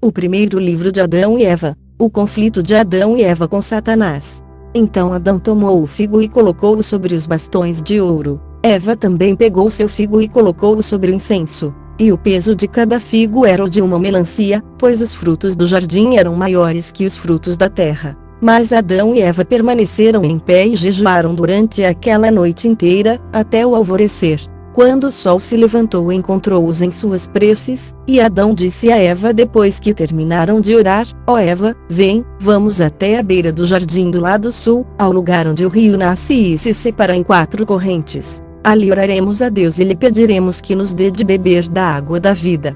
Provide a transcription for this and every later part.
O primeiro livro de Adão e Eva, o conflito de Adão e Eva com Satanás. Então Adão tomou o figo e colocou-o sobre os bastões de ouro. Eva também pegou seu figo e colocou-o sobre o incenso. E o peso de cada figo era o de uma melancia, pois os frutos do jardim eram maiores que os frutos da terra. Mas Adão e Eva permaneceram em pé e jejuaram durante aquela noite inteira, até o alvorecer. Quando o sol se levantou, encontrou-os em suas preces, e Adão disse a Eva depois que terminaram de orar: ó Eva, vem, vamos até a beira do jardim do lado sul, ao lugar onde o rio nasce e se separa em 4 correntes. Ali oraremos a Deus e lhe pediremos que nos dê de beber da água da vida.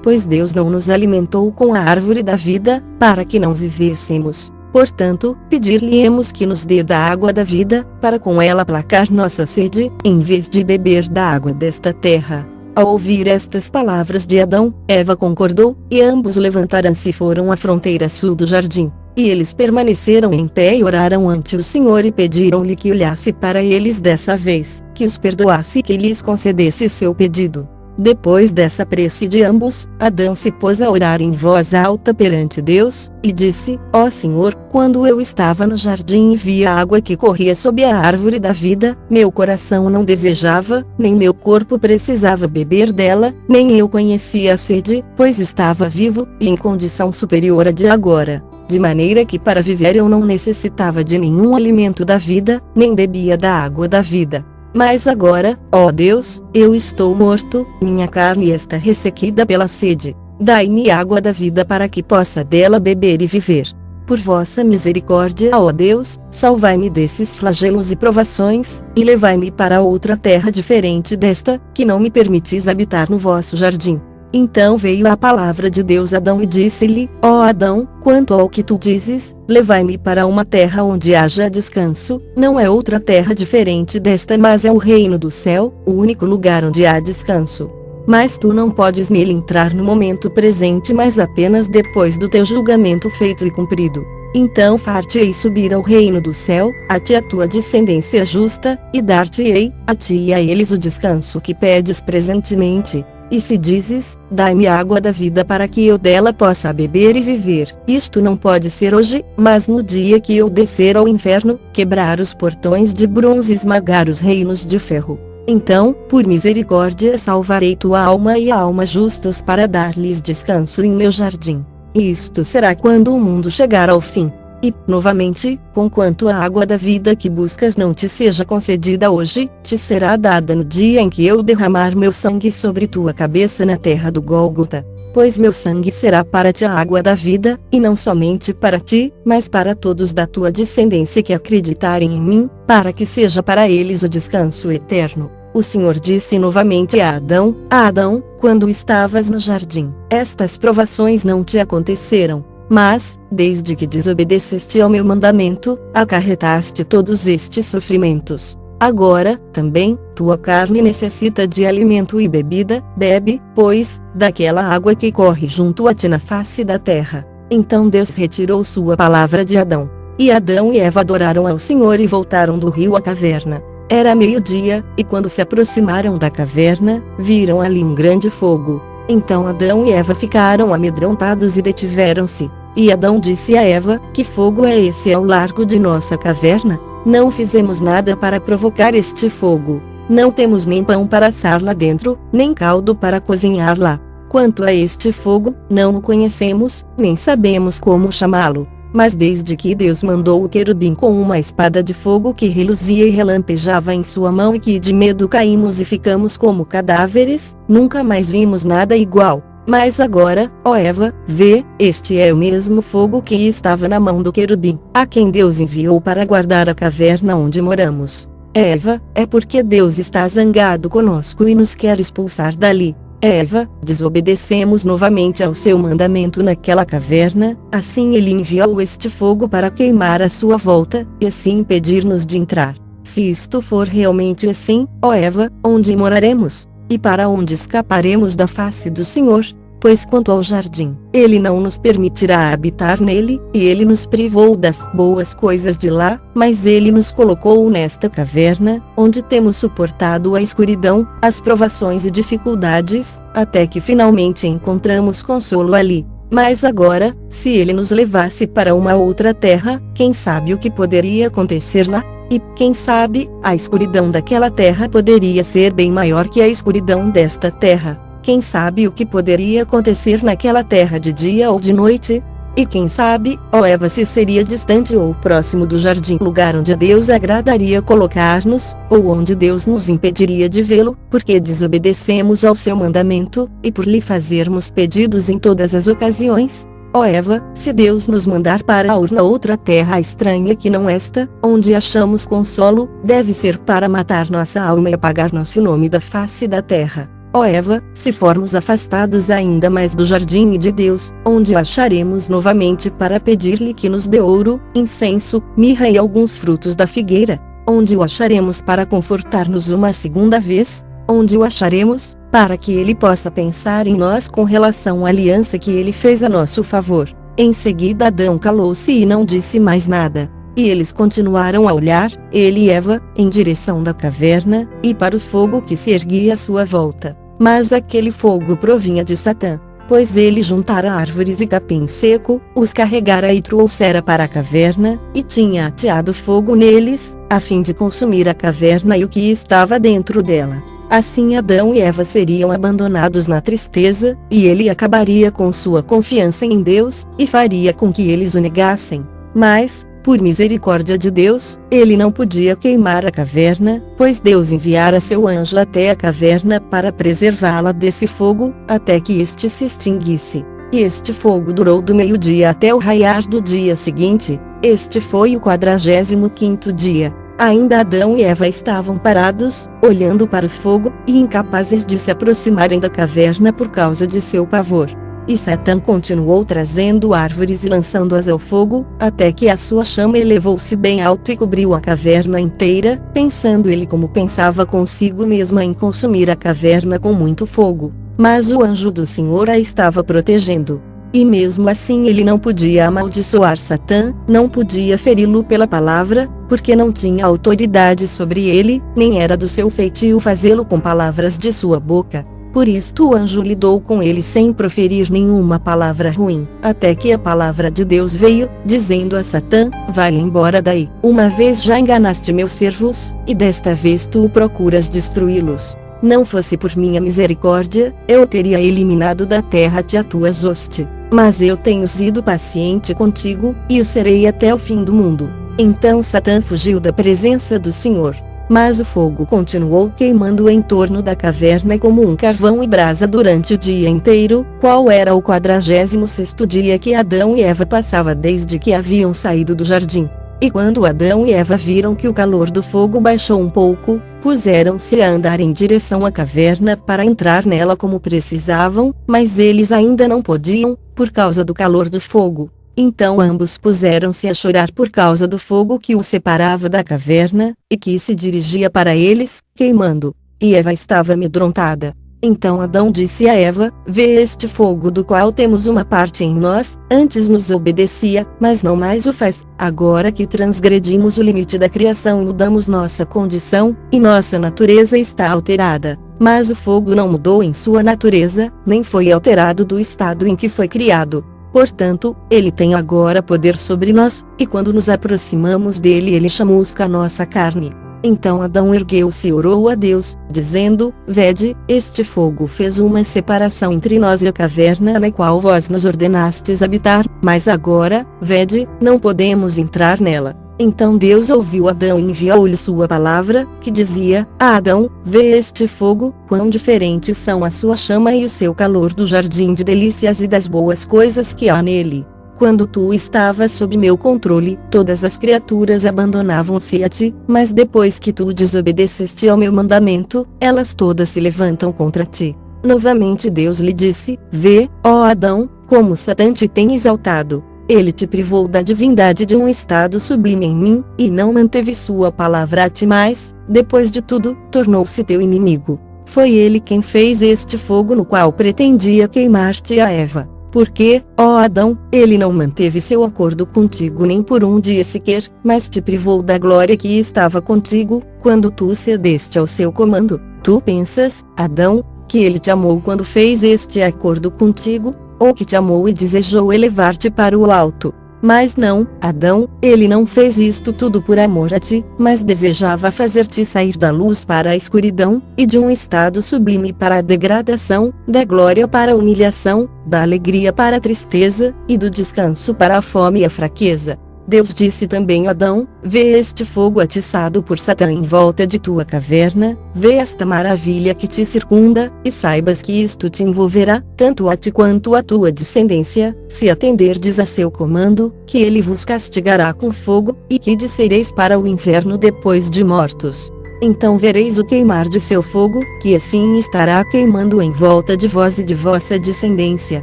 Pois Deus não nos alimentou com a árvore da vida, para que não vivêssemos. Portanto, pedir-lhe-emos que nos dê da água da vida, para com ela aplacar nossa sede, em vez de beber da água desta terra. Ao ouvir estas palavras de Adão, Eva concordou, e ambos levantaram-se e foram à fronteira sul do jardim. E eles permaneceram em pé e oraram ante o Senhor e pediram-lhe que olhasse para eles dessa vez, que os perdoasse e que lhes concedesse seu pedido. Depois dessa prece de ambos, Adão se pôs a orar em voz alta perante Deus, e disse: ó Senhor, quando eu estava no jardim e vi a água que corria sob a árvore da vida, meu coração não desejava, nem meu corpo precisava beber dela, nem eu conhecia a sede, pois estava vivo, e em condição superior à de agora. De maneira que para viver eu não necessitava de nenhum alimento da vida, nem bebia da água da vida. Mas agora, ó Deus, eu estou morto, minha carne está ressequida pela sede. Dai-me água da vida para que possa dela beber e viver. Por vossa misericórdia, ó Deus, salvai-me desses flagelos e provações, e levai-me para outra terra diferente desta, que não me permitis habitar no vosso jardim. Então veio a palavra de Deus a Adão e disse-lhe: ó Adão, quanto ao que tu dizes, levai-me para uma terra onde haja descanso, não é outra terra diferente desta, mas é o reino do céu, o único lugar onde há descanso. Mas tu não podes nele entrar no momento presente, mas apenas depois do teu julgamento feito e cumprido. Então far-te-ei subir ao reino do céu, a ti a tua descendência justa, e dar-te-ei, a ti e a eles, o descanso que pedes presentemente. E se dizes: dai-me água da vida para que eu dela possa beber e viver, isto não pode ser hoje, mas no dia que eu descer ao inferno, quebrar os portões de bronze e esmagar os reinos de ferro. Então, por misericórdia, salvarei tua alma e a alma justos para dar-lhes descanso em meu jardim. E isto será quando o mundo chegar ao fim. E, novamente, conquanto a água da vida que buscas não te seja concedida hoje, te será dada no dia em que eu derramar meu sangue sobre tua cabeça na terra do Gólgota. Pois meu sangue será para ti a água da vida, e não somente para ti, mas para todos da tua descendência que acreditarem em mim, para que seja para eles o descanso eterno. O Senhor disse novamente a Adão: Adão, quando estavas no jardim, estas provações não te aconteceram. Mas, desde que desobedeceste ao meu mandamento, acarretaste todos estes sofrimentos. Agora, também, tua carne necessita de alimento e bebida, bebe, pois, daquela água que corre junto a ti na face da terra. Então Deus retirou sua palavra de Adão. E Adão e Eva adoraram ao Senhor e voltaram do rio à caverna. Era meio-dia, e quando se aproximaram da caverna, viram ali um grande fogo. Então Adão e Eva ficaram amedrontados e detiveram-se. E Adão disse a Eva: que fogo é esse ao largo de nossa caverna? Não fizemos nada para provocar este fogo. Não temos nem pão para assar lá dentro, nem caldo para cozinhar lá. Quanto a este fogo, não o conhecemos, nem sabemos como chamá-lo. Mas desde que Deus mandou o querubim com uma espada de fogo que reluzia e relampejava em sua mão e que de medo caímos e ficamos como cadáveres, nunca mais vimos nada igual. Mas agora, ó Eva, vê, este é o mesmo fogo que estava na mão do querubim, a quem Deus enviou para guardar a caverna onde moramos. Eva, é porque Deus está zangado conosco e nos quer expulsar dali. Eva, desobedecemos novamente ao seu mandamento naquela caverna, assim ele enviou este fogo para queimar à sua volta, e assim impedir-nos de entrar. Se isto for realmente assim, ó Eva, onde moraremos? E para onde escaparemos da face do Senhor? Pois quanto ao jardim, ele não nos permitirá habitar nele, e ele nos privou das boas coisas de lá, mas ele nos colocou nesta caverna, onde temos suportado a escuridão, as provações e dificuldades, até que finalmente encontramos consolo ali. Mas agora, se ele nos levasse para uma outra terra, quem sabe o que poderia acontecer lá? E, quem sabe, a escuridão daquela terra poderia ser bem maior que a escuridão desta terra. Quem sabe o que poderia acontecer naquela terra de dia ou de noite? E quem sabe, ó Eva, se seria distante ou próximo do jardim, lugar onde a Deus agradaria colocar-nos, ou onde Deus nos impediria de vê-lo, porque desobedecemos ao seu mandamento, e por lhe fazermos pedidos em todas as ocasiões? Ó Eva, se Deus nos mandar para outra terra estranha que não esta, onde achamos consolo, deve ser para matar nossa alma e apagar nosso nome da face da terra. Ó Eva, se formos afastados ainda mais do jardim de Deus, onde o acharemos novamente para pedir-lhe que nos dê ouro, incenso, mirra e alguns frutos da figueira? Onde o acharemos para confortar-nos uma segunda vez? Onde o acharemos, para que ele possa pensar em nós com relação à aliança que ele fez a nosso favor? Em seguida Adão calou-se e não disse mais nada. E eles continuaram a olhar, ele e Eva, em direção da caverna, e para o fogo que se erguia à sua volta. Mas aquele fogo provinha de Satã, pois ele juntara árvores e capim seco, os carregara e trouxera para a caverna, e tinha ateado fogo neles, a fim de consumir a caverna e o que estava dentro dela. Assim Adão e Eva seriam abandonados na tristeza, e ele acabaria com sua confiança em Deus, e faria com que eles o negassem. Mas, por misericórdia de Deus, ele não podia queimar a caverna, pois Deus enviara seu anjo até a caverna para preservá-la desse fogo, até que este se extinguisse. E este fogo durou do meio-dia até o raiar do dia seguinte. Este foi o 45º dia. Ainda Adão e Eva estavam parados, olhando para o fogo, e incapazes de se aproximarem da caverna por causa de seu pavor. E Satã continuou trazendo árvores e lançando-as ao fogo, até que a sua chama elevou-se bem alto e cobriu a caverna inteira, pensando ele como pensava consigo mesmo em consumir a caverna com muito fogo. Mas o anjo do Senhor a estava protegendo. E mesmo assim ele não podia amaldiçoar Satã, não podia feri-lo pela palavra, porque não tinha autoridade sobre ele, nem era do seu feitio fazê-lo com palavras de sua boca. Por isto o anjo lidou com ele sem proferir nenhuma palavra ruim, até que a palavra de Deus veio, dizendo a Satã: vai embora daí, uma vez já enganaste meus servos, e desta vez tu procuras destruí-los. Não fosse por minha misericórdia, eu teria eliminado da terra te a tuas hoste. Mas eu tenho sido paciente contigo, e o serei até o fim do mundo. Então Satã fugiu da presença do Senhor. Mas o fogo continuou queimando em torno da caverna como um carvão e brasa durante o dia inteiro, qual era o 46º dia que Adão e Eva passava desde que haviam saído do jardim. E quando Adão e Eva viram que o calor do fogo baixou um pouco, puseram-se a andar em direção à caverna para entrar nela como precisavam, mas eles ainda não podiam, por causa do calor do fogo. Então ambos puseram-se a chorar por causa do fogo que os separava da caverna, e que se dirigia para eles, queimando. E Eva estava amedrontada. Então Adão disse a Eva: vê este fogo do qual temos uma parte em nós, antes nos obedecia, mas não mais o faz. Agora que transgredimos o limite da criação e mudamos nossa condição, e nossa natureza está alterada. Mas o fogo não mudou em sua natureza, nem foi alterado do estado em que foi criado. Portanto, ele tem agora poder sobre nós, e quando nos aproximamos dele ele chamusca a nossa carne. Então Adão ergueu-se e orou a Deus, dizendo: vede, este fogo fez uma separação entre nós e a caverna na qual vós nos ordenastes habitar, mas agora, vede, não podemos entrar nela. Então Deus ouviu Adão e enviou-lhe sua palavra, que dizia: Adão, vê este fogo, quão diferentes são a sua chama e o seu calor do jardim de delícias e das boas coisas que há nele. Quando tu estavas sob meu controle, todas as criaturas abandonavam-se a ti, mas depois que tu desobedeceste ao meu mandamento, elas todas se levantam contra ti. Novamente Deus lhe disse: vê, ó Adão, como Satã te tem exaltado. Ele te privou da divindade de um estado sublime em mim, e não manteve sua palavra a ti mais, depois de tudo, tornou-se teu inimigo. Foi ele quem fez este fogo no qual pretendia queimar-te a Eva. Porque, ó Adão, ele não manteve seu acordo contigo nem por um dia sequer, mas te privou da glória que estava contigo, quando tu cedeste ao seu comando. Tu pensas, Adão, que ele te amou quando fez este acordo contigo? ou que te amou e desejou elevar-te para o alto. Mas não, Adão, ele não fez isto tudo por amor a ti, mas desejava fazer-te sair da luz para a escuridão, e de um estado sublime para a degradação, da glória para a humilhação, da alegria para a tristeza, e do descanso para a fome e a fraqueza. Deus disse também a Adão: vê este fogo atiçado por Satã em volta de tua caverna, vê esta maravilha que te circunda, e saibas que isto te envolverá, tanto a ti quanto a tua descendência, se atenderdes a seu comando, que ele vos castigará com fogo, e que descereis para o inferno depois de mortos. Então vereis o queimar de seu fogo, que assim estará queimando em volta de vós e de vossa descendência.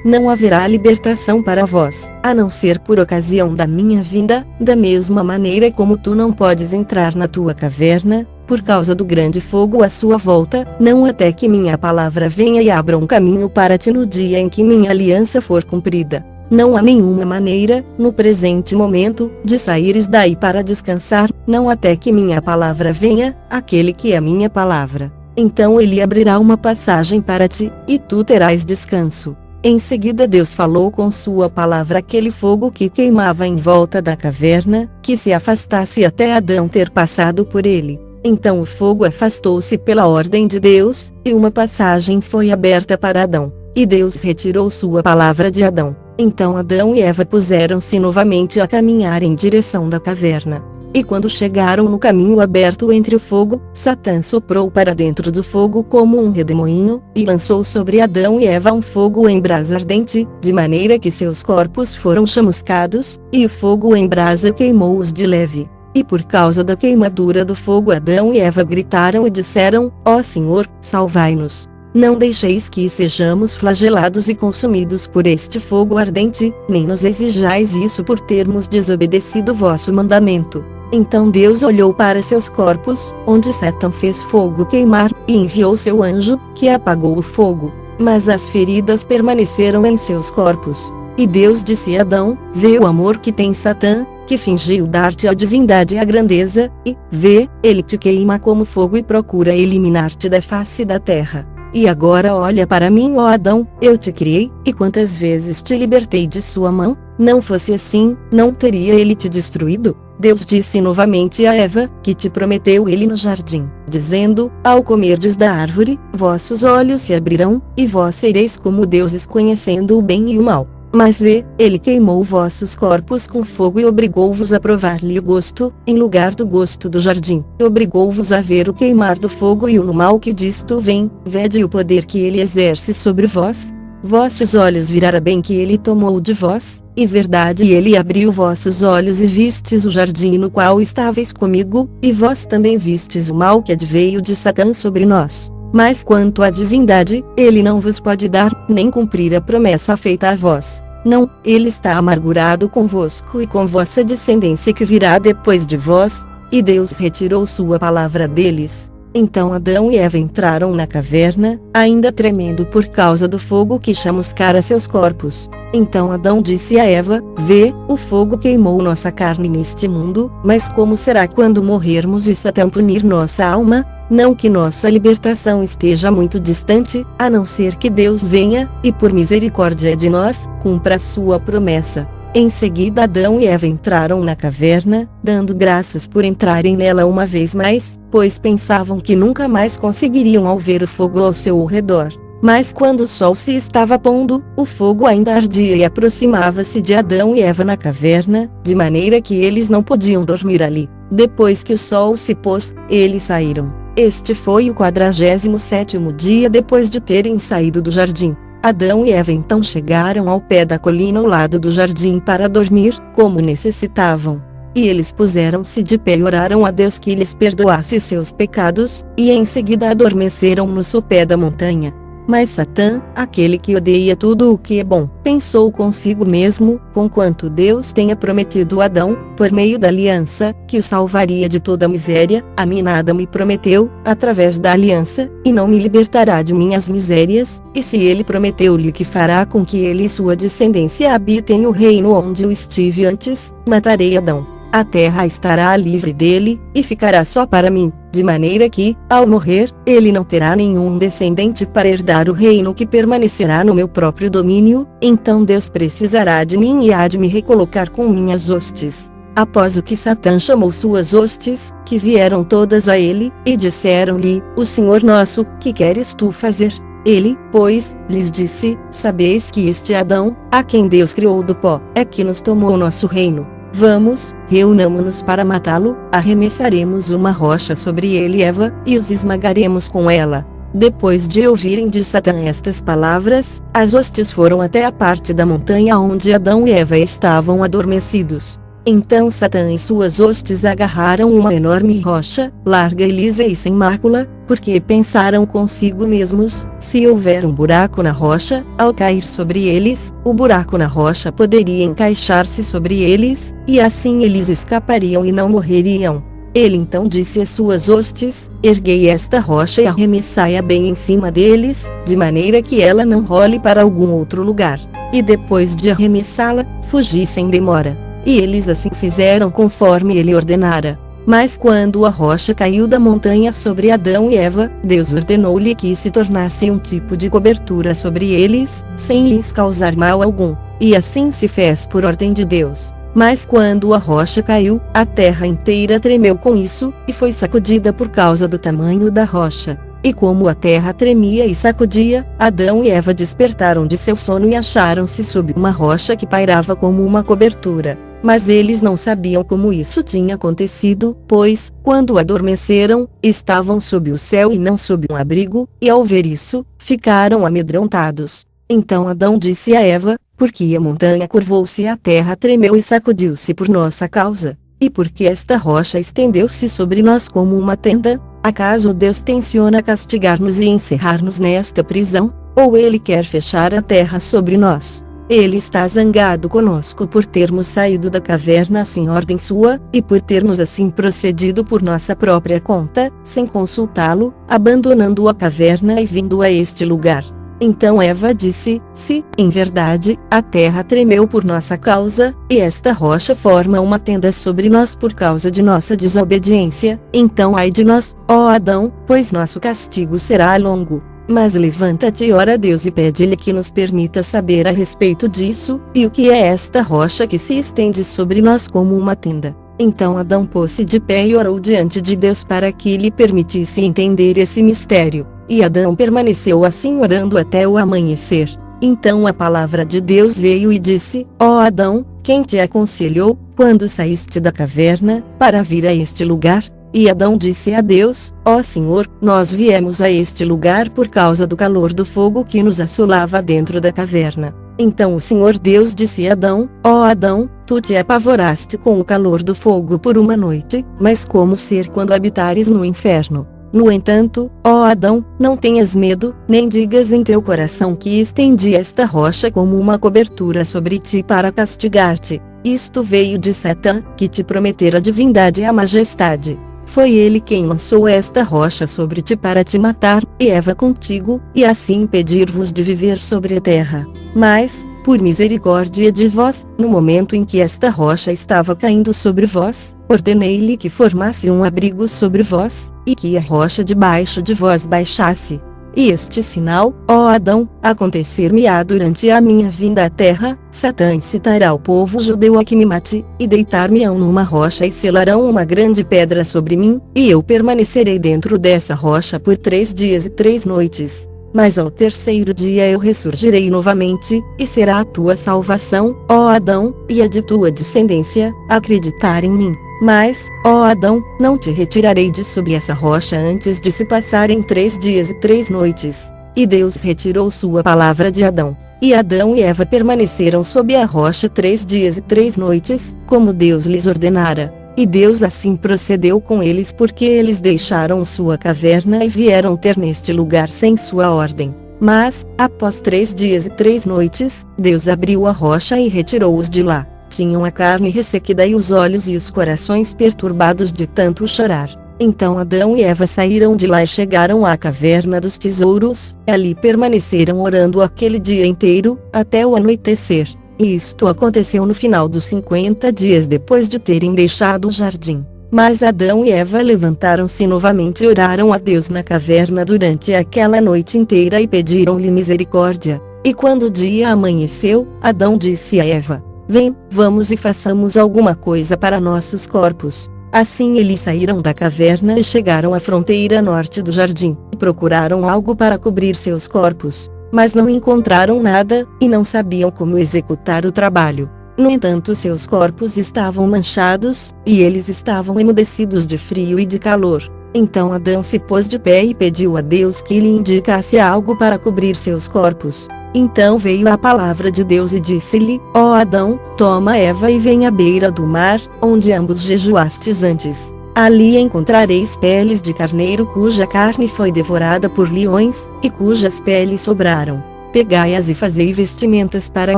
Não haverá libertação para vós, a não ser por ocasião da minha vinda, da mesma maneira como tu não podes entrar na tua caverna, por causa do grande fogo à sua volta, não até que minha palavra venha e abra um caminho para ti no dia em que minha aliança for cumprida. Não há nenhuma maneira, no presente momento, de saíres daí para descansar, não até que minha palavra venha, aquele que é minha palavra. Então ele abrirá uma passagem para ti, e tu terás descanso. Em seguida Deus falou com sua palavra aquele fogo que queimava em volta da caverna, que se afastasse até Adão ter passado por ele. Então o fogo afastou-se pela ordem de Deus, e uma passagem foi aberta para Adão. E Deus retirou sua palavra de Adão. Então Adão e Eva puseram-se novamente a caminhar em direção da caverna. E quando chegaram no caminho aberto entre o fogo, Satã soprou para dentro do fogo como um redemoinho, e lançou sobre Adão e Eva um fogo em brasa ardente, de maneira que seus corpos foram chamuscados, e o fogo em brasa queimou-os de leve. E por causa da queimadura do fogo Adão e Eva gritaram e disseram: ó Senhor, salvai-nos. Não deixeis que sejamos flagelados e consumidos por este fogo ardente, nem nos exijais isso por termos desobedecido vosso mandamento. Então Deus olhou para seus corpos, onde Satã fez fogo queimar, e enviou seu anjo, que apagou o fogo. Mas as feridas permaneceram em seus corpos. E Deus disse a Adão: vê o amor que tem Satã, que fingiu dar-te a divindade e a grandeza, e, vê, ele te queima como fogo e procura eliminar-te da face da terra. E agora olha para mim, ó Adão, eu te criei, e quantas vezes te libertei de sua mão? Não fosse assim, não teria ele te destruído? Deus disse novamente a Eva, que te prometeu ele no jardim, dizendo: ao comerdes da árvore, vossos olhos se abrirão, e vós sereis como deuses conhecendo o bem e o mal. Mas vê, ele queimou vossos corpos com fogo e obrigou-vos a provar-lhe o gosto, em lugar do gosto do jardim. Obrigou-vos a ver o queimar do fogo e o mal que disto vem, vede o poder que ele exerce sobre vós. Vossos olhos virá bem que ele tomou de vós, e verdade ele abriu vossos olhos e vistes o jardim no qual estáveis comigo, e vós também vistes o mal que adveio de Satã sobre nós. Mas quanto à divindade, ele não vos pode dar, nem cumprir a promessa feita a vós. Não, ele está amargurado convosco e com vossa descendência que virá depois de vós, e Deus retirou sua palavra deles. Então Adão e Eva entraram na caverna, ainda tremendo por causa do fogo que chamuscara seus corpos. Então Adão disse a Eva: vê, o fogo queimou nossa carne neste mundo, mas como será quando morrermos e Satã punir nossa alma? Não que nossa libertação esteja muito distante, a não ser que Deus venha, e por misericórdia de nós, cumpra a sua promessa. Em seguida Adão e Eva entraram na caverna, dando graças por entrarem nela uma vez mais, pois pensavam que nunca mais conseguiriam ao ver o fogo ao seu redor. Mas quando o sol se estava pondo, o fogo ainda ardia e aproximava-se de Adão e Eva na caverna, de maneira que eles não podiam dormir ali. Depois que o sol se pôs, eles saíram. Este foi o 47º dia depois de terem saído do jardim. Adão e Eva então chegaram ao pé da colina ao lado do jardim para dormir, como necessitavam. E eles puseram-se de pé e oraram a Deus que lhes perdoasse seus pecados, e em seguida adormeceram no sopé da montanha. Mas Satã, aquele que odeia tudo o que é bom, pensou consigo mesmo, conquanto Deus tenha prometido a Adão, por meio da aliança, que o salvaria de toda miséria, a mim nada me prometeu, através da aliança, e não me libertará de minhas misérias, e se ele prometeu-lhe que fará com que ele e sua descendência habitem o reino onde eu estive antes, matarei Adão. a terra estará livre dele, e ficará só para mim, de maneira que, ao morrer, ele não terá nenhum descendente para herdar o reino que permanecerá no meu próprio domínio, então Deus precisará de mim e há de me recolocar com minhas hostes. Após o que Satã chamou suas hostes, que vieram todas a ele, e disseram-lhe, o Senhor nosso, que queres tu fazer? Ele, pois, lhes disse, sabeis que este Adão, a quem Deus criou do pó, é que nos tomou o nosso reino. Vamos, reunamo-nos para matá-lo, arremessaremos uma rocha sobre ele e Eva, e os esmagaremos com ela. Depois de ouvirem de Satã estas palavras, as hostes foram até a parte da montanha onde Adão e Eva estavam adormecidos. Então Satã e suas hostes agarraram uma enorme rocha, larga e lisa e sem mácula, porque pensaram consigo mesmos, se houver um buraco na rocha, ao cair sobre eles, o buraco na rocha poderia encaixar-se sobre eles, e assim eles escapariam e não morreriam. Ele então disse às suas hostes, erguei esta rocha e arremessai-a bem em cima deles, de maneira que ela não role para algum outro lugar. E depois de arremessá-la, fugi sem demora. E eles assim fizeram conforme ele ordenara. Mas quando a rocha caiu da montanha sobre Adão e Eva, Deus ordenou-lhe que se tornasse um tipo de cobertura sobre eles, sem lhes causar mal algum. E assim se fez por ordem de Deus. Mas quando a rocha caiu, a terra inteira tremeu com isso, e foi sacudida por causa do tamanho da rocha. E como a terra tremia e sacudia, Adão e Eva despertaram de seu sono e acharam-se sob uma rocha que pairava como uma cobertura. Mas eles não sabiam como isso tinha acontecido, pois, quando adormeceram, estavam sob o céu e não sob um abrigo, e ao ver isso, ficaram amedrontados. Então Adão disse a Eva, porque a montanha curvou-se e a terra tremeu e sacudiu-se por nossa causa, e porque esta rocha estendeu-se sobre nós como uma tenda, acaso Deus tenciona castigar-nos e encerrar-nos nesta prisão, ou ele quer fechar a terra sobre nós? Ele está zangado conosco por termos saído da caverna sem ordem sua, e por termos assim procedido por nossa própria conta, sem consultá-lo, abandonando a caverna e vindo a este lugar. Então Eva disse, se, em verdade, a terra tremeu por nossa causa, e esta rocha forma uma tenda sobre nós por causa de nossa desobediência, então ai de nós, ó Adão, pois nosso castigo será longo. Mas levanta-te e ora a Deus e pede-lhe que nos permita saber a respeito disso, e o que é esta rocha que se estende sobre nós como uma tenda. Então Adão pôs-se de pé e orou diante de Deus para que lhe permitisse entender esse mistério. E Adão permaneceu assim orando até o amanhecer. Então a palavra de Deus veio e disse, ó Adão, quem te aconselhou, quando saíste da caverna, para vir a este lugar? E Adão disse a Deus, ó Senhor, nós viemos a este lugar por causa do calor do fogo que nos assolava dentro da caverna. Então o Senhor Deus disse a Adão, ó Adão, tu te apavoraste com o calor do fogo por uma noite, mas como ser quando habitares no inferno? No entanto, ó Adão, não tenhas medo, nem digas em teu coração que estendi esta rocha como uma cobertura sobre ti para castigar-te. Isto veio de Satã, que te prometera a divindade e a majestade. Foi ele quem lançou esta rocha sobre ti para te matar, e Eva contigo, e assim impedir-vos de viver sobre a terra. Mas, por misericórdia de vós, no momento em que esta rocha estava caindo sobre vós, ordenei-lhe que formasse um abrigo sobre vós, e que a rocha debaixo de vós baixasse. E este sinal, ó Adão, acontecer-me-á durante a minha vinda à terra, Satã incitará o povo judeu a que me mate, e deitar-me-ão numa rocha e selarão uma grande pedra sobre mim, e eu permanecerei dentro dessa rocha por 3 dias e 3 noites. Mas ao terceiro dia eu ressurgirei novamente, e será a tua salvação, ó Adão, e a de tua descendência, acreditar em mim. Mas, ó Adão, não te retirarei de sob essa rocha antes de se passarem 3 dias e 3 noites. E Deus retirou sua palavra de Adão. E Adão e Eva permaneceram sob a rocha 3 dias e 3 noites, como Deus lhes ordenara. E Deus assim procedeu com eles porque eles deixaram sua caverna e vieram ter neste lugar sem sua ordem. Mas, após 3 dias e 3 noites, Deus abriu a rocha e retirou-os de lá. Tinham a carne ressequida e os olhos e os corações perturbados de tanto chorar. Então Adão e Eva saíram de lá e chegaram à caverna dos tesouros, ali permaneceram orando aquele dia inteiro, até o anoitecer. E isto aconteceu no final dos 50 dias depois de terem deixado o jardim. Mas Adão e Eva levantaram-se novamente e oraram a Deus na caverna durante aquela noite inteira e pediram-lhe misericórdia. E quando o dia amanheceu, Adão disse a Eva: Vem, vamos e façamos alguma coisa para nossos corpos. Assim eles saíram da caverna e chegaram à fronteira norte do jardim, e procuraram algo para cobrir seus corpos, mas não encontraram nada, e não sabiam como executar o trabalho. No entanto, seus corpos estavam manchados, e eles estavam emudecidos de frio e de calor. Então Adão se pôs de pé e pediu a Deus que lhe indicasse algo para cobrir seus corpos. Então veio a palavra de Deus e disse-lhe: Ó Adão, toma Eva e vem à beira do mar, onde ambos jejuastes antes. Ali encontrareis peles de carneiro cuja carne foi devorada por leões, e cujas peles sobraram. Pegai-as e fazei vestimentas para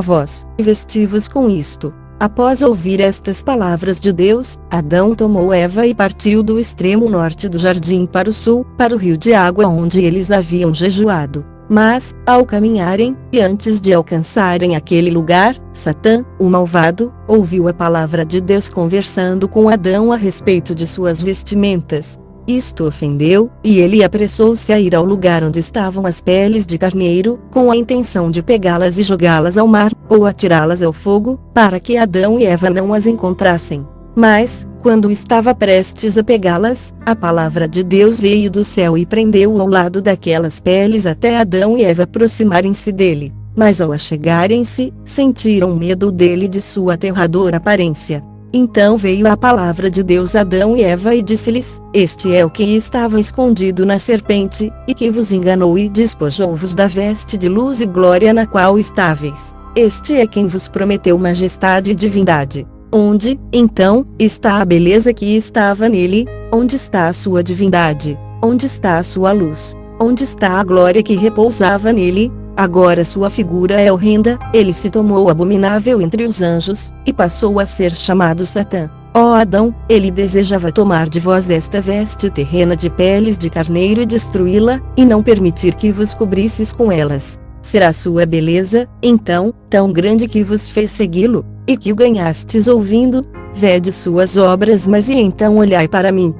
vós, e vesti-vos com isto. Após ouvir estas palavras de Deus, Adão tomou Eva e partiu do extremo norte do jardim para o sul, para o rio de água onde eles haviam jejuado. Mas, ao caminharem, e antes de alcançarem aquele lugar, Satã, o malvado, ouviu a palavra de Deus conversando com Adão a respeito de suas vestimentas. Isto ofendeu, e ele apressou-se a ir ao lugar onde estavam as peles de carneiro, com a intenção de pegá-las e jogá-las ao mar, ou atirá-las ao fogo, para que Adão e Eva não as encontrassem. Mas, quando estava prestes a pegá-las, a palavra de Deus veio do céu e prendeu-o ao lado daquelas peles até Adão e Eva aproximarem-se dele. Mas ao achegarem-se, sentiram medo dele e de sua aterradora aparência. Então veio a palavra de Deus a Adão e Eva e disse-lhes: Este é o que estava escondido na serpente, e que vos enganou e despojou-vos da veste de luz e glória na qual estáveis. Este é quem vos prometeu majestade e divindade. Onde, então, está a beleza que estava nele? Onde está a sua divindade? Onde está a sua luz? Onde está a glória que repousava nele? Agora sua figura é horrenda, ele se tornou abominável entre os anjos, e passou a ser chamado Satã. Ó Adão, ele desejava tomar de vós esta veste terrena de peles de carneiro e destruí-la, e não permitir que vos cobrisses com elas. Será sua beleza, então, tão grande que vos fez segui-lo, e que o ganhastes ouvindo? Vede suas obras, mas e então olhai para mim,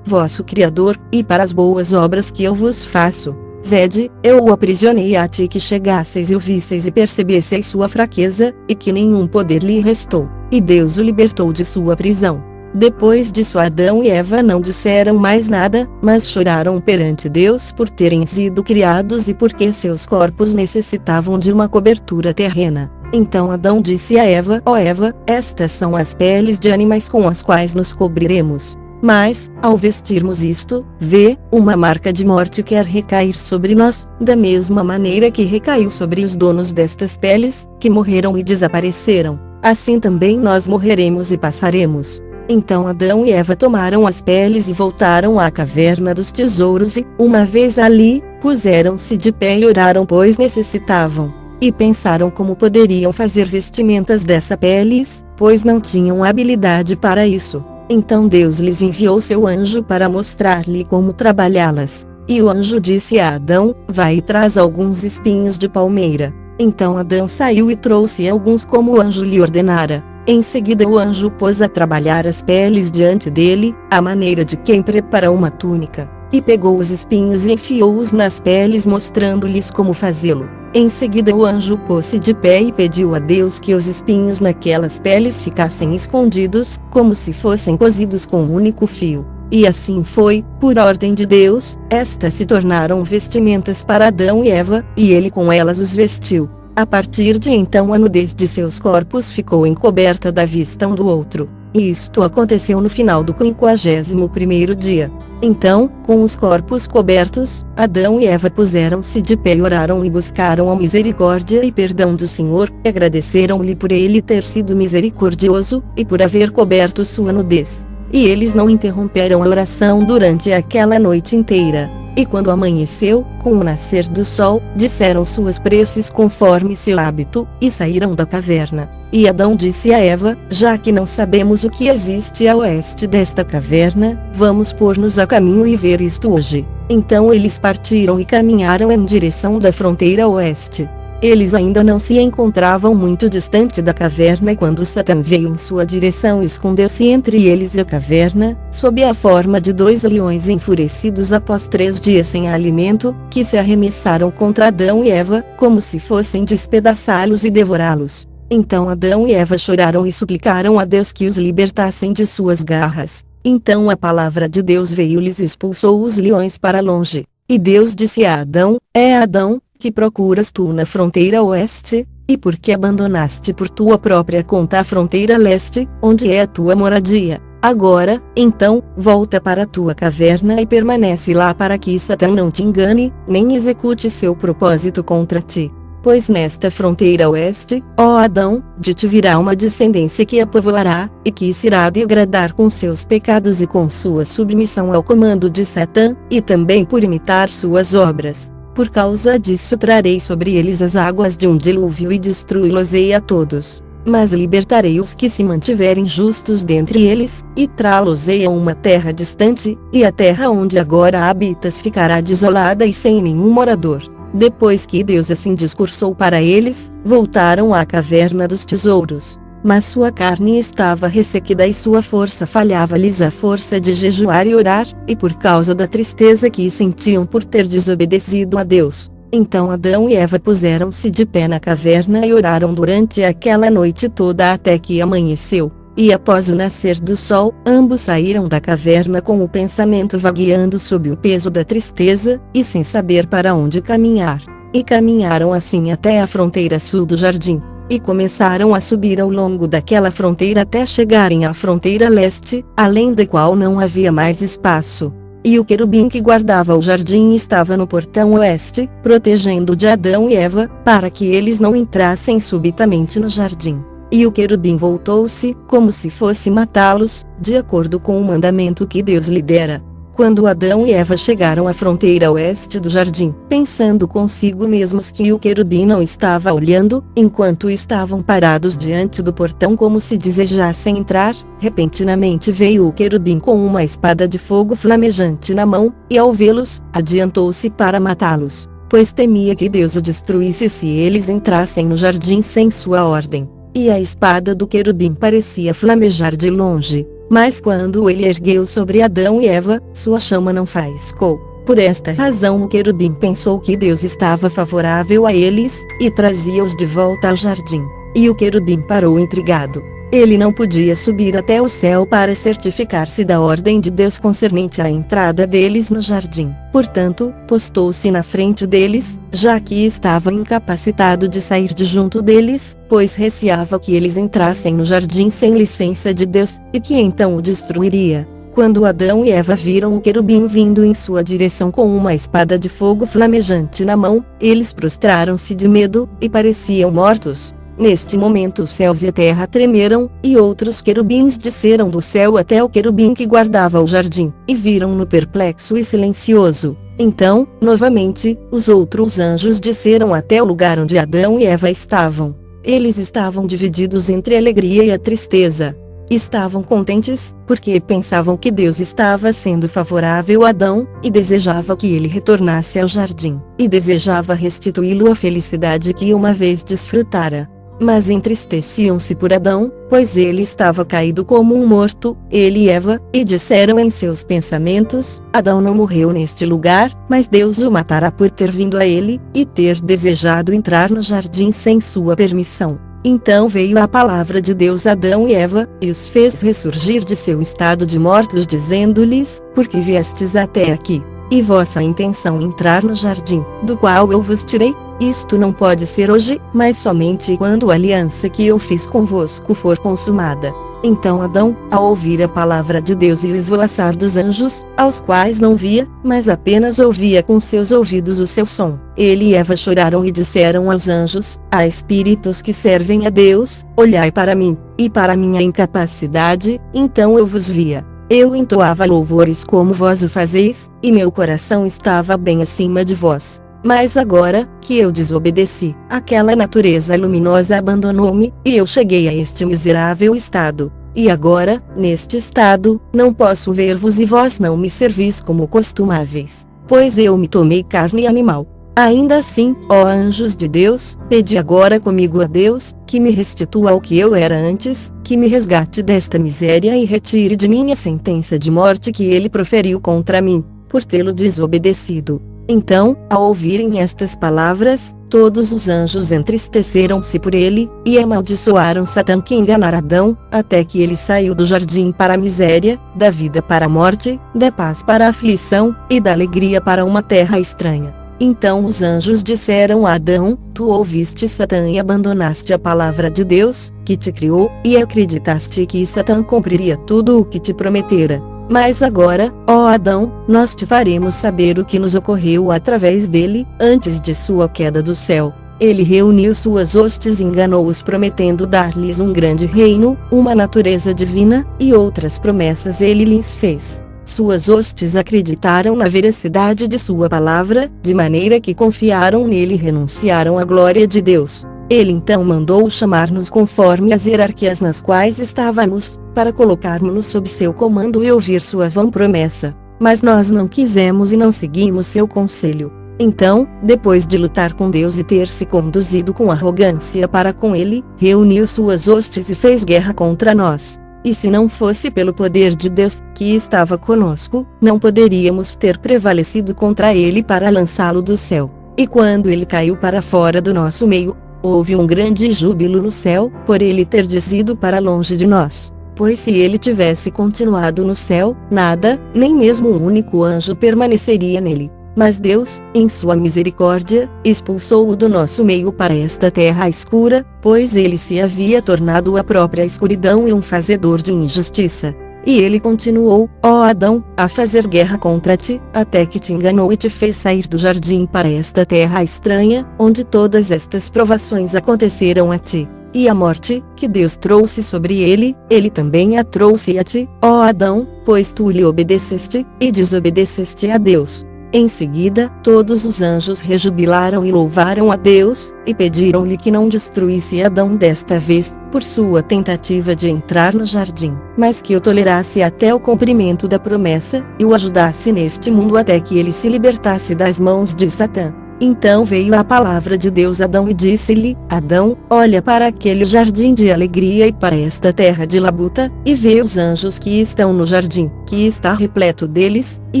vosso Criador, e para as boas obras que eu vos faço. Vede, eu o aprisionei a ti que chegasseis e o visseis e percebesseis sua fraqueza, e que nenhum poder lhe restou, e Deus o libertou de sua prisão. Depois disso Adão e Eva não disseram mais nada, mas choraram perante Deus por terem sido criados e porque seus corpos necessitavam de uma cobertura terrena. Então Adão disse a Eva: Ó Eva, estas são as peles de animais com as quais nos cobriremos. Mas, ao vestirmos isto, vê, uma marca de morte quer recair sobre nós, da mesma maneira que recaiu sobre os donos destas peles, que morreram e desapareceram. Assim também nós morreremos e passaremos. Então Adão e Eva tomaram as peles e voltaram à caverna dos tesouros e, uma vez ali, puseram-se de pé e oraram, pois necessitavam. E pensaram como poderiam fazer vestimentas dessa peles, pois não tinham habilidade para isso. Então Deus lhes enviou seu anjo para mostrar-lhe como trabalhá-las. E o anjo disse a Adão: Vai e traz alguns espinhos de palmeira. Então Adão saiu e trouxe alguns como o anjo lhe ordenara. Em seguida o anjo pôs a trabalhar as peles diante dele, à maneira de quem prepara uma túnica. E pegou os espinhos e enfiou-os nas peles, mostrando-lhes como fazê-lo. Em seguida o anjo pôs-se de pé e pediu a Deus que os espinhos naquelas peles ficassem escondidos, como se fossem cozidos com um único fio. E assim foi, por ordem de Deus, estas se tornaram vestimentas para Adão e Eva, e ele com elas os vestiu. A partir de então a nudez de seus corpos ficou encoberta da vista um do outro. E isto aconteceu no final do 51º dia. Então, com os corpos cobertos, Adão e Eva puseram-se de pé e oraram e buscaram a misericórdia e perdão do Senhor, e agradeceram-lhe por ele ter sido misericordioso, e por haver coberto sua nudez. E eles não interromperam a oração durante aquela noite inteira. E quando amanheceu, com o nascer do sol, disseram suas preces conforme seu hábito, e saíram da caverna. E Adão disse a Eva: Já que não sabemos o que existe a oeste desta caverna, vamos pôr-nos a caminho e ver isto hoje. Então eles partiram e caminharam em direção da fronteira oeste. Eles ainda não se encontravam muito distante da caverna quando Satã veio em sua direção e escondeu-se entre eles e a caverna, sob a forma de 2 leões enfurecidos após 3 dias sem alimento, que se arremessaram contra Adão e Eva, como se fossem despedaçá-los e devorá-los. Então Adão e Eva choraram e suplicaram a Deus que os libertassem de suas garras. Então a palavra de Deus veio-lhes e expulsou os leões para longe. E Deus disse a Adão: É Adão, que procuras tu na fronteira oeste? E por que abandonaste por tua própria conta a fronteira leste, onde é a tua moradia? Agora, então, volta para a tua caverna e permanece lá para que Satã não te engane, nem execute seu propósito contra ti. Pois nesta fronteira oeste, ó Adão, de ti virá uma descendência que a povoará, e que se irá degradar com seus pecados e com sua submissão ao comando de Satã, e também por imitar suas obras. Por causa disso trarei sobre eles as águas de um dilúvio e destruí-los-ei a todos. Mas libertarei os que se mantiverem justos dentre eles, e trá-los-ei a uma terra distante, e a terra onde agora habitas ficará desolada e sem nenhum morador. Depois que Deus assim discursou para eles, voltaram à caverna dos tesouros. Mas sua carne estava ressequida e sua força falhava-lhes a força de jejuar e orar, e por causa da tristeza que sentiam por ter desobedecido a Deus. Então Adão e Eva puseram-se de pé na caverna e oraram durante aquela noite toda até que amanheceu. E após o nascer do sol, ambos saíram da caverna com o pensamento vagueando sob o peso da tristeza, e sem saber para onde caminhar. E caminharam assim até a fronteira sul do jardim. E começaram a subir ao longo daquela fronteira até chegarem à fronteira leste, além da qual não havia mais espaço. E o querubim que guardava o jardim estava no portão oeste, protegendo de Adão e Eva, para que eles não entrassem subitamente no jardim. E o querubim voltou-se, como se fosse matá-los, de acordo com o mandamento que Deus lhe dera. Quando Adão e Eva chegaram à fronteira oeste do jardim, pensando consigo mesmos que o querubim não estava olhando, enquanto estavam parados diante do portão como se desejassem entrar, repentinamente veio o querubim com uma espada de fogo flamejante na mão, e ao vê-los, adiantou-se para matá-los, pois temia que Deus o destruísse se eles entrassem no jardim sem sua ordem. E a espada do querubim parecia flamejar de longe. Mas quando ele ergueu sobre Adão e Eva, sua chama não faiscou. Por esta razão o querubim pensou que Deus estava favorável a eles, e trazia-os de volta ao jardim. E o querubim parou intrigado. Ele não podia subir até o céu para certificar-se da ordem de Deus concernente à entrada deles no jardim. Portanto, postou-se na frente deles, já que estava incapacitado de sair de junto deles, pois receava que eles entrassem no jardim sem licença de Deus, e que então o destruiria. Quando Adão e Eva viram o querubim vindo em sua direção com uma espada de fogo flamejante na mão, eles prostraram-se de medo, e pareciam mortos. Neste momento os céus e a terra tremeram, e outros querubins desceram do céu até o querubim que guardava o jardim, e viram-no perplexo e silencioso. Então, novamente, os outros anjos desceram até o lugar onde Adão e Eva estavam. Eles estavam divididos entre a alegria e a tristeza. Estavam contentes, porque pensavam que Deus estava sendo favorável a Adão, e desejava que ele retornasse ao jardim, e desejava restituí-lo à felicidade que uma vez desfrutara. Mas entristeciam-se por Adão, pois ele estava caído como um morto, ele e Eva, e disseram em seus pensamentos: Adão não morreu neste lugar, mas Deus o matará por ter vindo a ele, e ter desejado entrar no jardim sem sua permissão. Então veio a palavra de Deus a Adão e Eva, e os fez ressurgir de seu estado de mortos, dizendo-lhes: Por que viestes até aqui? E vossa intenção entrar no jardim, do qual eu vos tirei? Isto não pode ser hoje, mas somente quando a aliança que eu fiz convosco for consumada. Então Adão, ao ouvir a palavra de Deus e o esvoaçar dos anjos, aos quais não via, mas apenas ouvia com seus ouvidos o seu som, ele e Eva choraram e disseram aos anjos: Há espíritos que servem a Deus, olhai para mim, e para minha incapacidade, então eu vos via. Eu entoava louvores como vós o fazeis, e meu coração estava bem acima de vós. Mas agora, que eu desobedeci, aquela natureza luminosa abandonou-me, e eu cheguei a este miserável estado. E agora, neste estado, não posso ver-vos e vós não me servis como costumáveis. Pois eu me tomei carne animal. Ainda assim, ó anjos de Deus, pedi agora comigo a Deus, que me restitua ao que eu era antes, que me resgate desta miséria e retire de mim a sentença de morte que ele proferiu contra mim, por tê-lo desobedecido. Então, ao ouvirem estas palavras, todos os anjos entristeceram-se por ele, e amaldiçoaram Satã que enganara Adão, até que ele saiu do jardim para a miséria, da vida para a morte, da paz para a aflição, e da alegria para uma terra estranha. Então os anjos disseram a Adão: Tu ouviste Satã e abandonaste a palavra de Deus, que te criou, e acreditaste que Satã cumpriria tudo o que te prometera. Mas agora, ó Adão, nós te faremos saber o que nos ocorreu através dele, antes de sua queda do céu. Ele reuniu suas hostes e enganou-os prometendo dar-lhes um grande reino, uma natureza divina, e outras promessas ele lhes fez. Suas hostes acreditaram na veracidade de sua palavra, de maneira que confiaram nele e renunciaram à glória de Deus. Ele então mandou chamar-nos conforme as hierarquias nas quais estávamos, para colocarmos-nos sob seu comando e ouvir sua vã promessa. Mas nós não quisemos e não seguimos seu conselho. Então, depois de lutar com Deus e ter se conduzido com arrogância para com ele, reuniu suas hostes e fez guerra contra nós. E se não fosse pelo poder de Deus, que estava conosco, não poderíamos ter prevalecido contra ele para lançá-lo do céu. E quando ele caiu para fora do nosso meio, houve um grande júbilo no céu, por ele ter descido para longe de nós. Pois se ele tivesse continuado no céu, nada, nem mesmo um único anjo permaneceria nele. Mas Deus, em sua misericórdia, expulsou-o do nosso meio para esta terra escura, pois ele se havia tornado a própria escuridão e um fazedor de injustiça. E ele continuou, ó Adão, a fazer guerra contra ti, até que te enganou e te fez sair do jardim para esta terra estranha, onde todas estas provações aconteceram a ti. E a morte, que Deus trouxe sobre ele, ele também a trouxe a ti, ó Adão, pois tu lhe obedeceste, e desobedeceste a Deus. Em seguida, todos os anjos rejubilaram e louvaram a Deus, e pediram-lhe que não destruísse Adão desta vez, por sua tentativa de entrar no jardim, mas que o tolerasse até o cumprimento da promessa, e o ajudasse neste mundo até que ele se libertasse das mãos de Satã. Então veio a palavra de Deus a Adão e disse-lhe: Adão, olha para aquele jardim de alegria e para esta terra de labuta, e vê os anjos que estão no jardim, que está repleto deles, e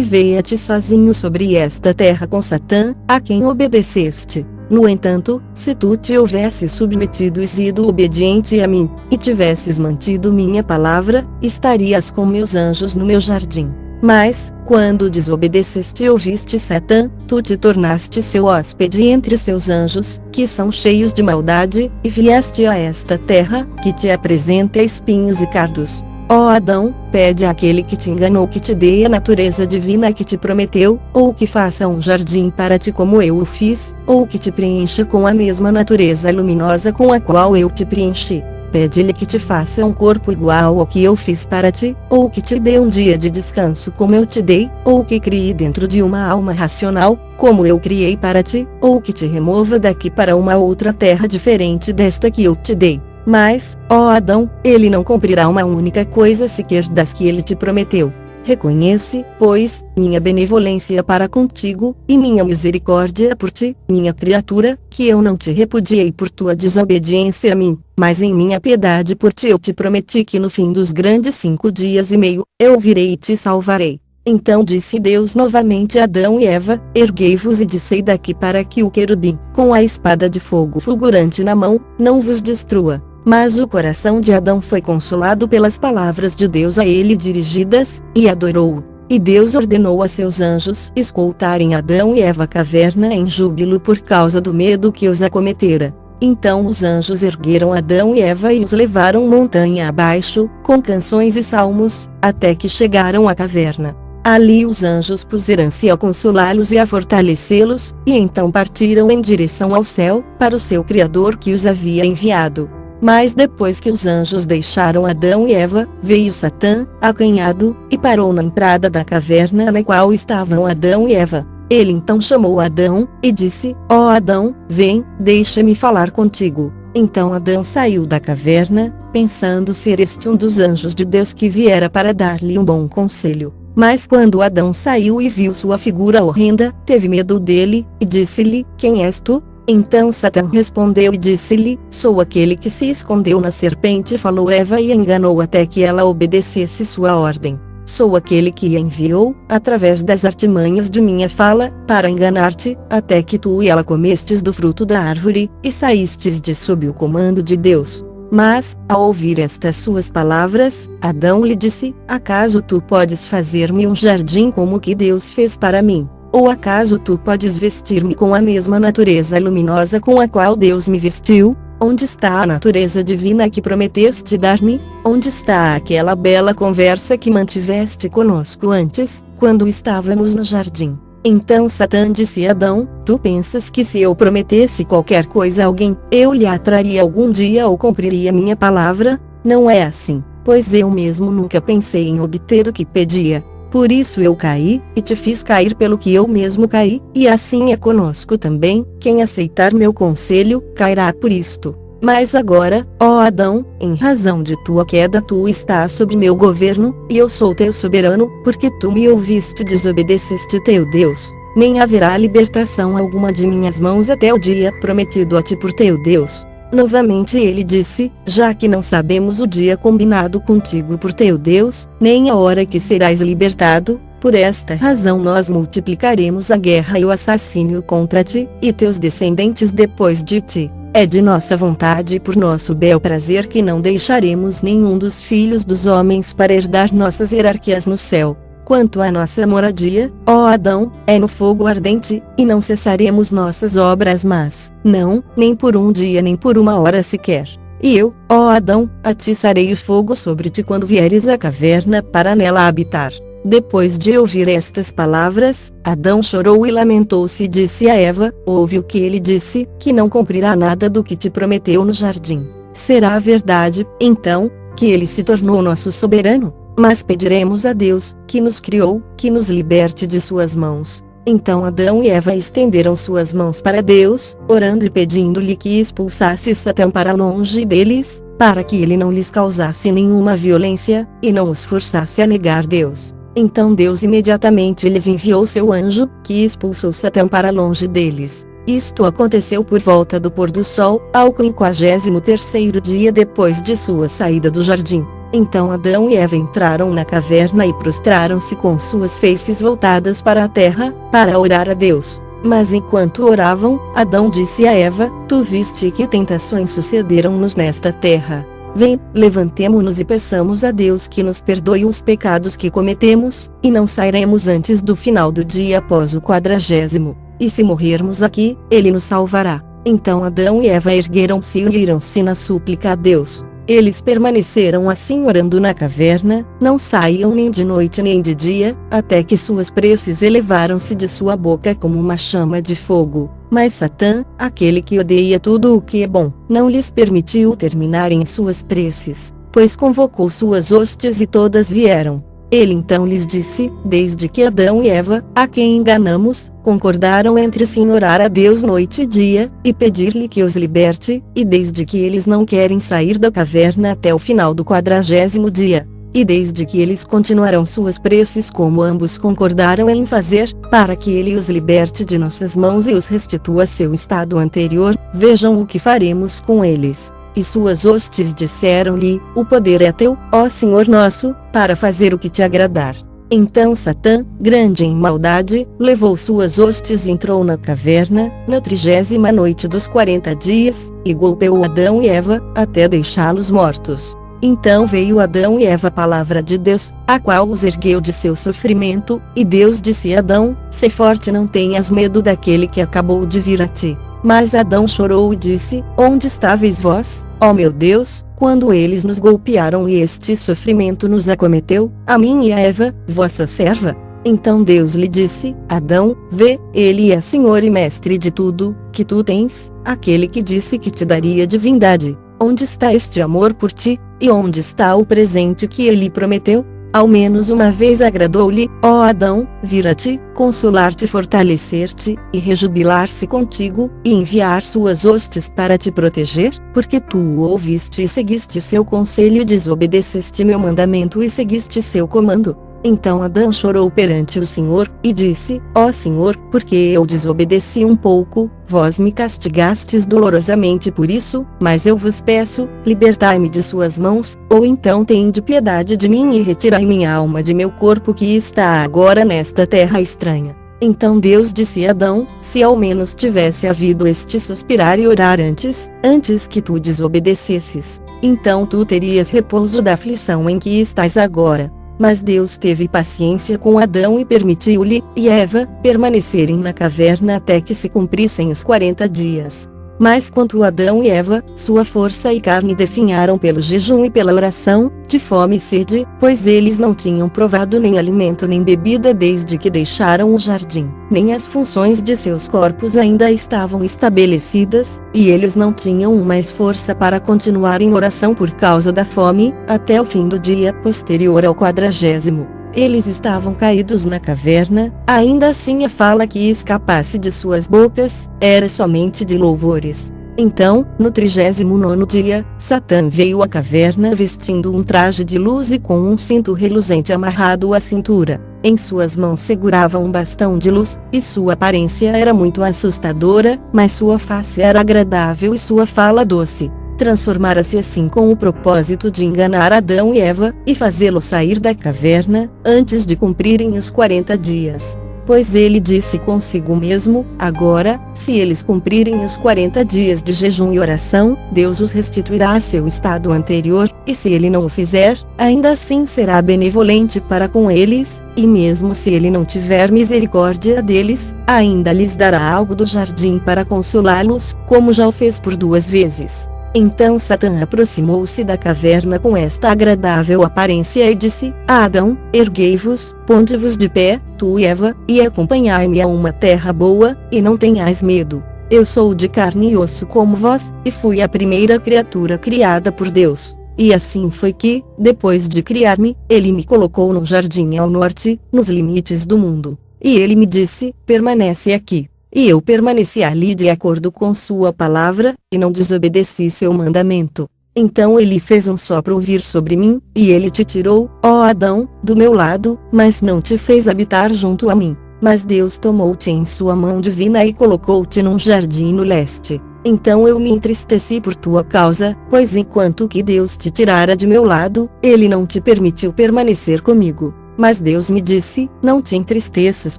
veia-te sozinho sobre esta terra com Satã, a quem obedeceste. No entanto, se tu te houvesses submetido e sido obediente a mim, e tivesses mantido minha palavra, estarias com meus anjos no meu jardim. Mas, quando desobedeceste e ouviste Satã, tu te tornaste seu hóspede entre seus anjos, que são cheios de maldade, e vieste a esta terra, que te apresenta espinhos e cardos. Ó Adão, pede àquele que te enganou que te dê a natureza divina que te prometeu, ou que faça um jardim para ti como eu o fiz, ou que te preencha com a mesma natureza luminosa com a qual eu te preenchi. Pede-lhe que te faça um corpo igual ao que eu fiz para ti, ou que te dê um dia de descanso como eu te dei, ou que crie dentro de uma alma racional, como eu criei para ti, ou que te remova daqui para uma outra terra diferente desta que eu te dei. Mas, ó Adão, ele não cumprirá uma única coisa sequer das que ele te prometeu. Reconhece, pois, minha benevolência para contigo, e minha misericórdia por ti, minha criatura, que eu não te repudiei por tua desobediência a mim, mas em minha piedade por ti eu te prometi que no fim dos grandes 5 dias e meio, eu virei e te salvarei. Então disse Deus novamente a Adão e Eva: Erguei-vos e descei daqui para que o querubim, com a espada de fogo fulgurante na mão, não vos destrua. Mas o coração de Adão foi consolado pelas palavras de Deus a ele dirigidas, e adorou-o. E Deus ordenou a seus anjos escoltarem Adão e Eva à caverna em júbilo por causa do medo que os acometera. Então os anjos ergueram Adão e Eva e os levaram montanha abaixo, com canções e salmos, até que chegaram à caverna. Ali os anjos puseram-se a consolá-los e a fortalecê-los, e então partiram em direção ao céu, para o seu Criador que os havia enviado. Mas depois que os anjos deixaram Adão e Eva, veio Satã, acanhado, e parou na entrada da caverna na qual estavam Adão e Eva. Ele então chamou Adão, e disse: Ó Adão, vem, deixa-me falar contigo. Então Adão saiu da caverna, pensando ser este um dos anjos de Deus que viera para dar-lhe um bom conselho. Mas quando Adão saiu e viu sua figura horrenda, teve medo dele, e disse-lhe: Quem és tu? Então Satã respondeu e disse-lhe: Sou aquele que se escondeu na serpente, falou Eva e enganou até que ela obedecesse sua ordem. Sou aquele que a enviou, através das artimanhas de minha fala, para enganar-te, até que tu e ela comestes do fruto da árvore, e saístes de sob o comando de Deus. Mas, ao ouvir estas suas palavras, Adão lhe disse: Acaso tu podes fazer-me um jardim como o que Deus fez para mim? Ou acaso tu podes vestir-me com a mesma natureza luminosa com a qual Deus me vestiu? Onde está a natureza divina que prometeste dar-me? Onde está aquela bela conversa que mantiveste conosco antes, quando estávamos no jardim? Então Satã disse a Adão: Tu pensas que se eu prometesse qualquer coisa a alguém, eu lhe atraria algum dia ou cumpriria minha palavra? Não é assim, pois eu mesmo nunca pensei em obter o que pedia. Por isso eu caí, e te fiz cair pelo que eu mesmo caí, e assim é conosco também: quem aceitar meu conselho, cairá por isto. Mas agora, ó Adão, em razão de tua queda tu estás sob meu governo, e eu sou teu soberano, porque tu me ouviste e desobedeceste teu Deus. Nem haverá libertação alguma de minhas mãos até o dia prometido a ti por teu Deus. Novamente ele disse: Já que não sabemos o dia combinado contigo por teu Deus, nem a hora que serás libertado, por esta razão nós multiplicaremos a guerra e o assassínio contra ti, e teus descendentes depois de ti. É de nossa vontade e por nosso bel prazer que não deixaremos nenhum dos filhos dos homens para herdar nossas hierarquias no céu. Quanto à nossa moradia, ó Adão, é no fogo ardente, e não cessaremos nossas obras mas, não, nem por um dia nem por uma hora sequer. E eu, ó Adão, atiçarei o fogo sobre ti quando vieres à caverna para nela habitar. Depois de ouvir estas palavras, Adão chorou e lamentou-se e disse a Eva: Ouve o que ele disse, que não cumprirá nada do que te prometeu no jardim. Será verdade, então, que ele se tornou nosso soberano? Mas pediremos a Deus, que nos criou, que nos liberte de suas mãos. Então Adão e Eva estenderam suas mãos para Deus, orando e pedindo-lhe que expulsasse Satã para longe deles, para que ele não lhes causasse nenhuma violência, e não os forçasse a negar Deus. Então Deus imediatamente lhes enviou seu anjo, que expulsou Satã para longe deles. Isto aconteceu por volta do pôr do sol, ao 53º dia depois de sua saída do jardim. Então Adão e Eva entraram na caverna e prostraram-se com suas faces voltadas para a terra, para orar a Deus. Mas enquanto oravam, Adão disse a Eva: Tu viste que tentações sucederam-nos nesta terra. Vem, levantemo-nos e peçamos a Deus que nos perdoe os pecados que cometemos, e não sairemos antes do final do dia após o 40º. E se morrermos aqui, Ele nos salvará. Então Adão e Eva ergueram-se e uniram-se na súplica a Deus. Eles permaneceram assim orando na caverna, não saíam nem de noite nem de dia, até que suas preces elevaram-se de sua boca como uma chama de fogo. Mas Satã, aquele que odeia tudo o que é bom, não lhes permitiu terminarem suas preces, pois convocou suas hostes e todas vieram. Ele então lhes disse: Desde que Adão e Eva, a quem enganamos, concordaram entre si em orar a Deus noite e dia, e pedir-lhe que os liberte, e desde que eles não querem sair da caverna até o final do 40º dia, e desde que eles continuarão suas preces como ambos concordaram em fazer, para que ele os liberte de nossas mãos e os restitua a seu estado anterior, vejam o que faremos com eles. E suas hostes disseram-lhe: O poder é teu, ó Senhor nosso, para fazer o que te agradar. Então Satã, grande em maldade, levou suas hostes e entrou na caverna, na 30ª noite dos 40 dias, e golpeou Adão e Eva, até deixá-los mortos. Então veio Adão e Eva a palavra de Deus, a qual os ergueu de seu sofrimento, e Deus disse a Adão: Sê forte, não tenhas medo daquele que acabou de vir a ti. Mas Adão chorou e disse: Onde estáveis vós, ó meu Deus, quando eles nos golpearam e este sofrimento nos acometeu, a mim e a Eva, vossa serva? Então Deus lhe disse: Adão, vê, ele é Senhor e Mestre de tudo, que tu tens, aquele que disse que te daria divindade. Onde está este amor por ti, e onde está o presente que ele prometeu? Ao menos uma vez agradou-lhe, ó Adão, vir a ti, consolar-te, fortalecer-te, e rejubilar-se contigo, e enviar suas hostes para te proteger, porque tu o ouviste e seguiste seu conselho e desobedeceste meu mandamento e seguiste seu comando. Então Adão chorou perante o Senhor, e disse: Ó Senhor, porque eu desobedeci um pouco, vós me castigastes dolorosamente por isso, mas eu vos peço, libertai-me de suas mãos, ou então tende piedade de mim e retirai minha alma de meu corpo que está agora nesta terra estranha. Então Deus disse a Adão: se ao menos tivesse havido este suspirar e orar antes que tu desobedecesses, então tu terias repouso da aflição em que estás agora. Mas Deus teve paciência com Adão e permitiu-lhe e Eva permanecerem na caverna até que se cumprissem os 40 dias. Mas quanto a Adão e Eva, sua força e carne definharam pelo jejum e pela oração, de fome e sede, pois eles não tinham provado nem alimento nem bebida desde que deixaram o jardim, nem as funções de seus corpos ainda estavam estabelecidas, e eles não tinham mais força para continuar em oração por causa da fome, até o fim do dia posterior ao 40º. Eles estavam caídos na caverna, ainda assim a fala que escapasse de suas bocas, era somente de louvores. Então, no 39º dia, Satã veio à caverna vestindo um traje de luz e com um cinto reluzente amarrado à cintura. Em suas mãos segurava um bastão de luz, e sua aparência era muito assustadora, mas sua face era agradável e sua fala doce. Transformara-se assim com o propósito de enganar Adão e Eva, e fazê-los sair da caverna, antes de cumprirem os 40 dias. Pois ele disse consigo mesmo: agora, se eles cumprirem os 40 dias de jejum e oração, Deus os restituirá a seu estado anterior, e se ele não o fizer, ainda assim será benevolente para com eles, e mesmo se ele não tiver misericórdia deles, ainda lhes dará algo do jardim para consolá-los, como já o fez por 2 vezes. Então Satã aproximou-se da caverna com esta agradável aparência e disse a Adão: erguei-vos, ponde-vos de pé, tu e Eva, e acompanhai-me a uma terra boa, e não tenhais medo. Eu sou de carne e osso como vós, e fui a primeira criatura criada por Deus. E assim foi que, depois de criar-me, ele me colocou num jardim ao norte, nos limites do mundo. E ele me disse: permanece aqui. E eu permaneci ali de acordo com sua palavra, e não desobedeci seu mandamento. Então ele fez um sopro vir sobre mim, e ele te tirou, ó Adão, do meu lado, mas não te fez habitar junto a mim. Mas Deus tomou-te em sua mão divina e colocou-te num jardim no leste. Então eu me entristeci por tua causa, pois enquanto que Deus te tirara de meu lado, ele não te permitiu permanecer comigo. Mas Deus me disse: não te entristeças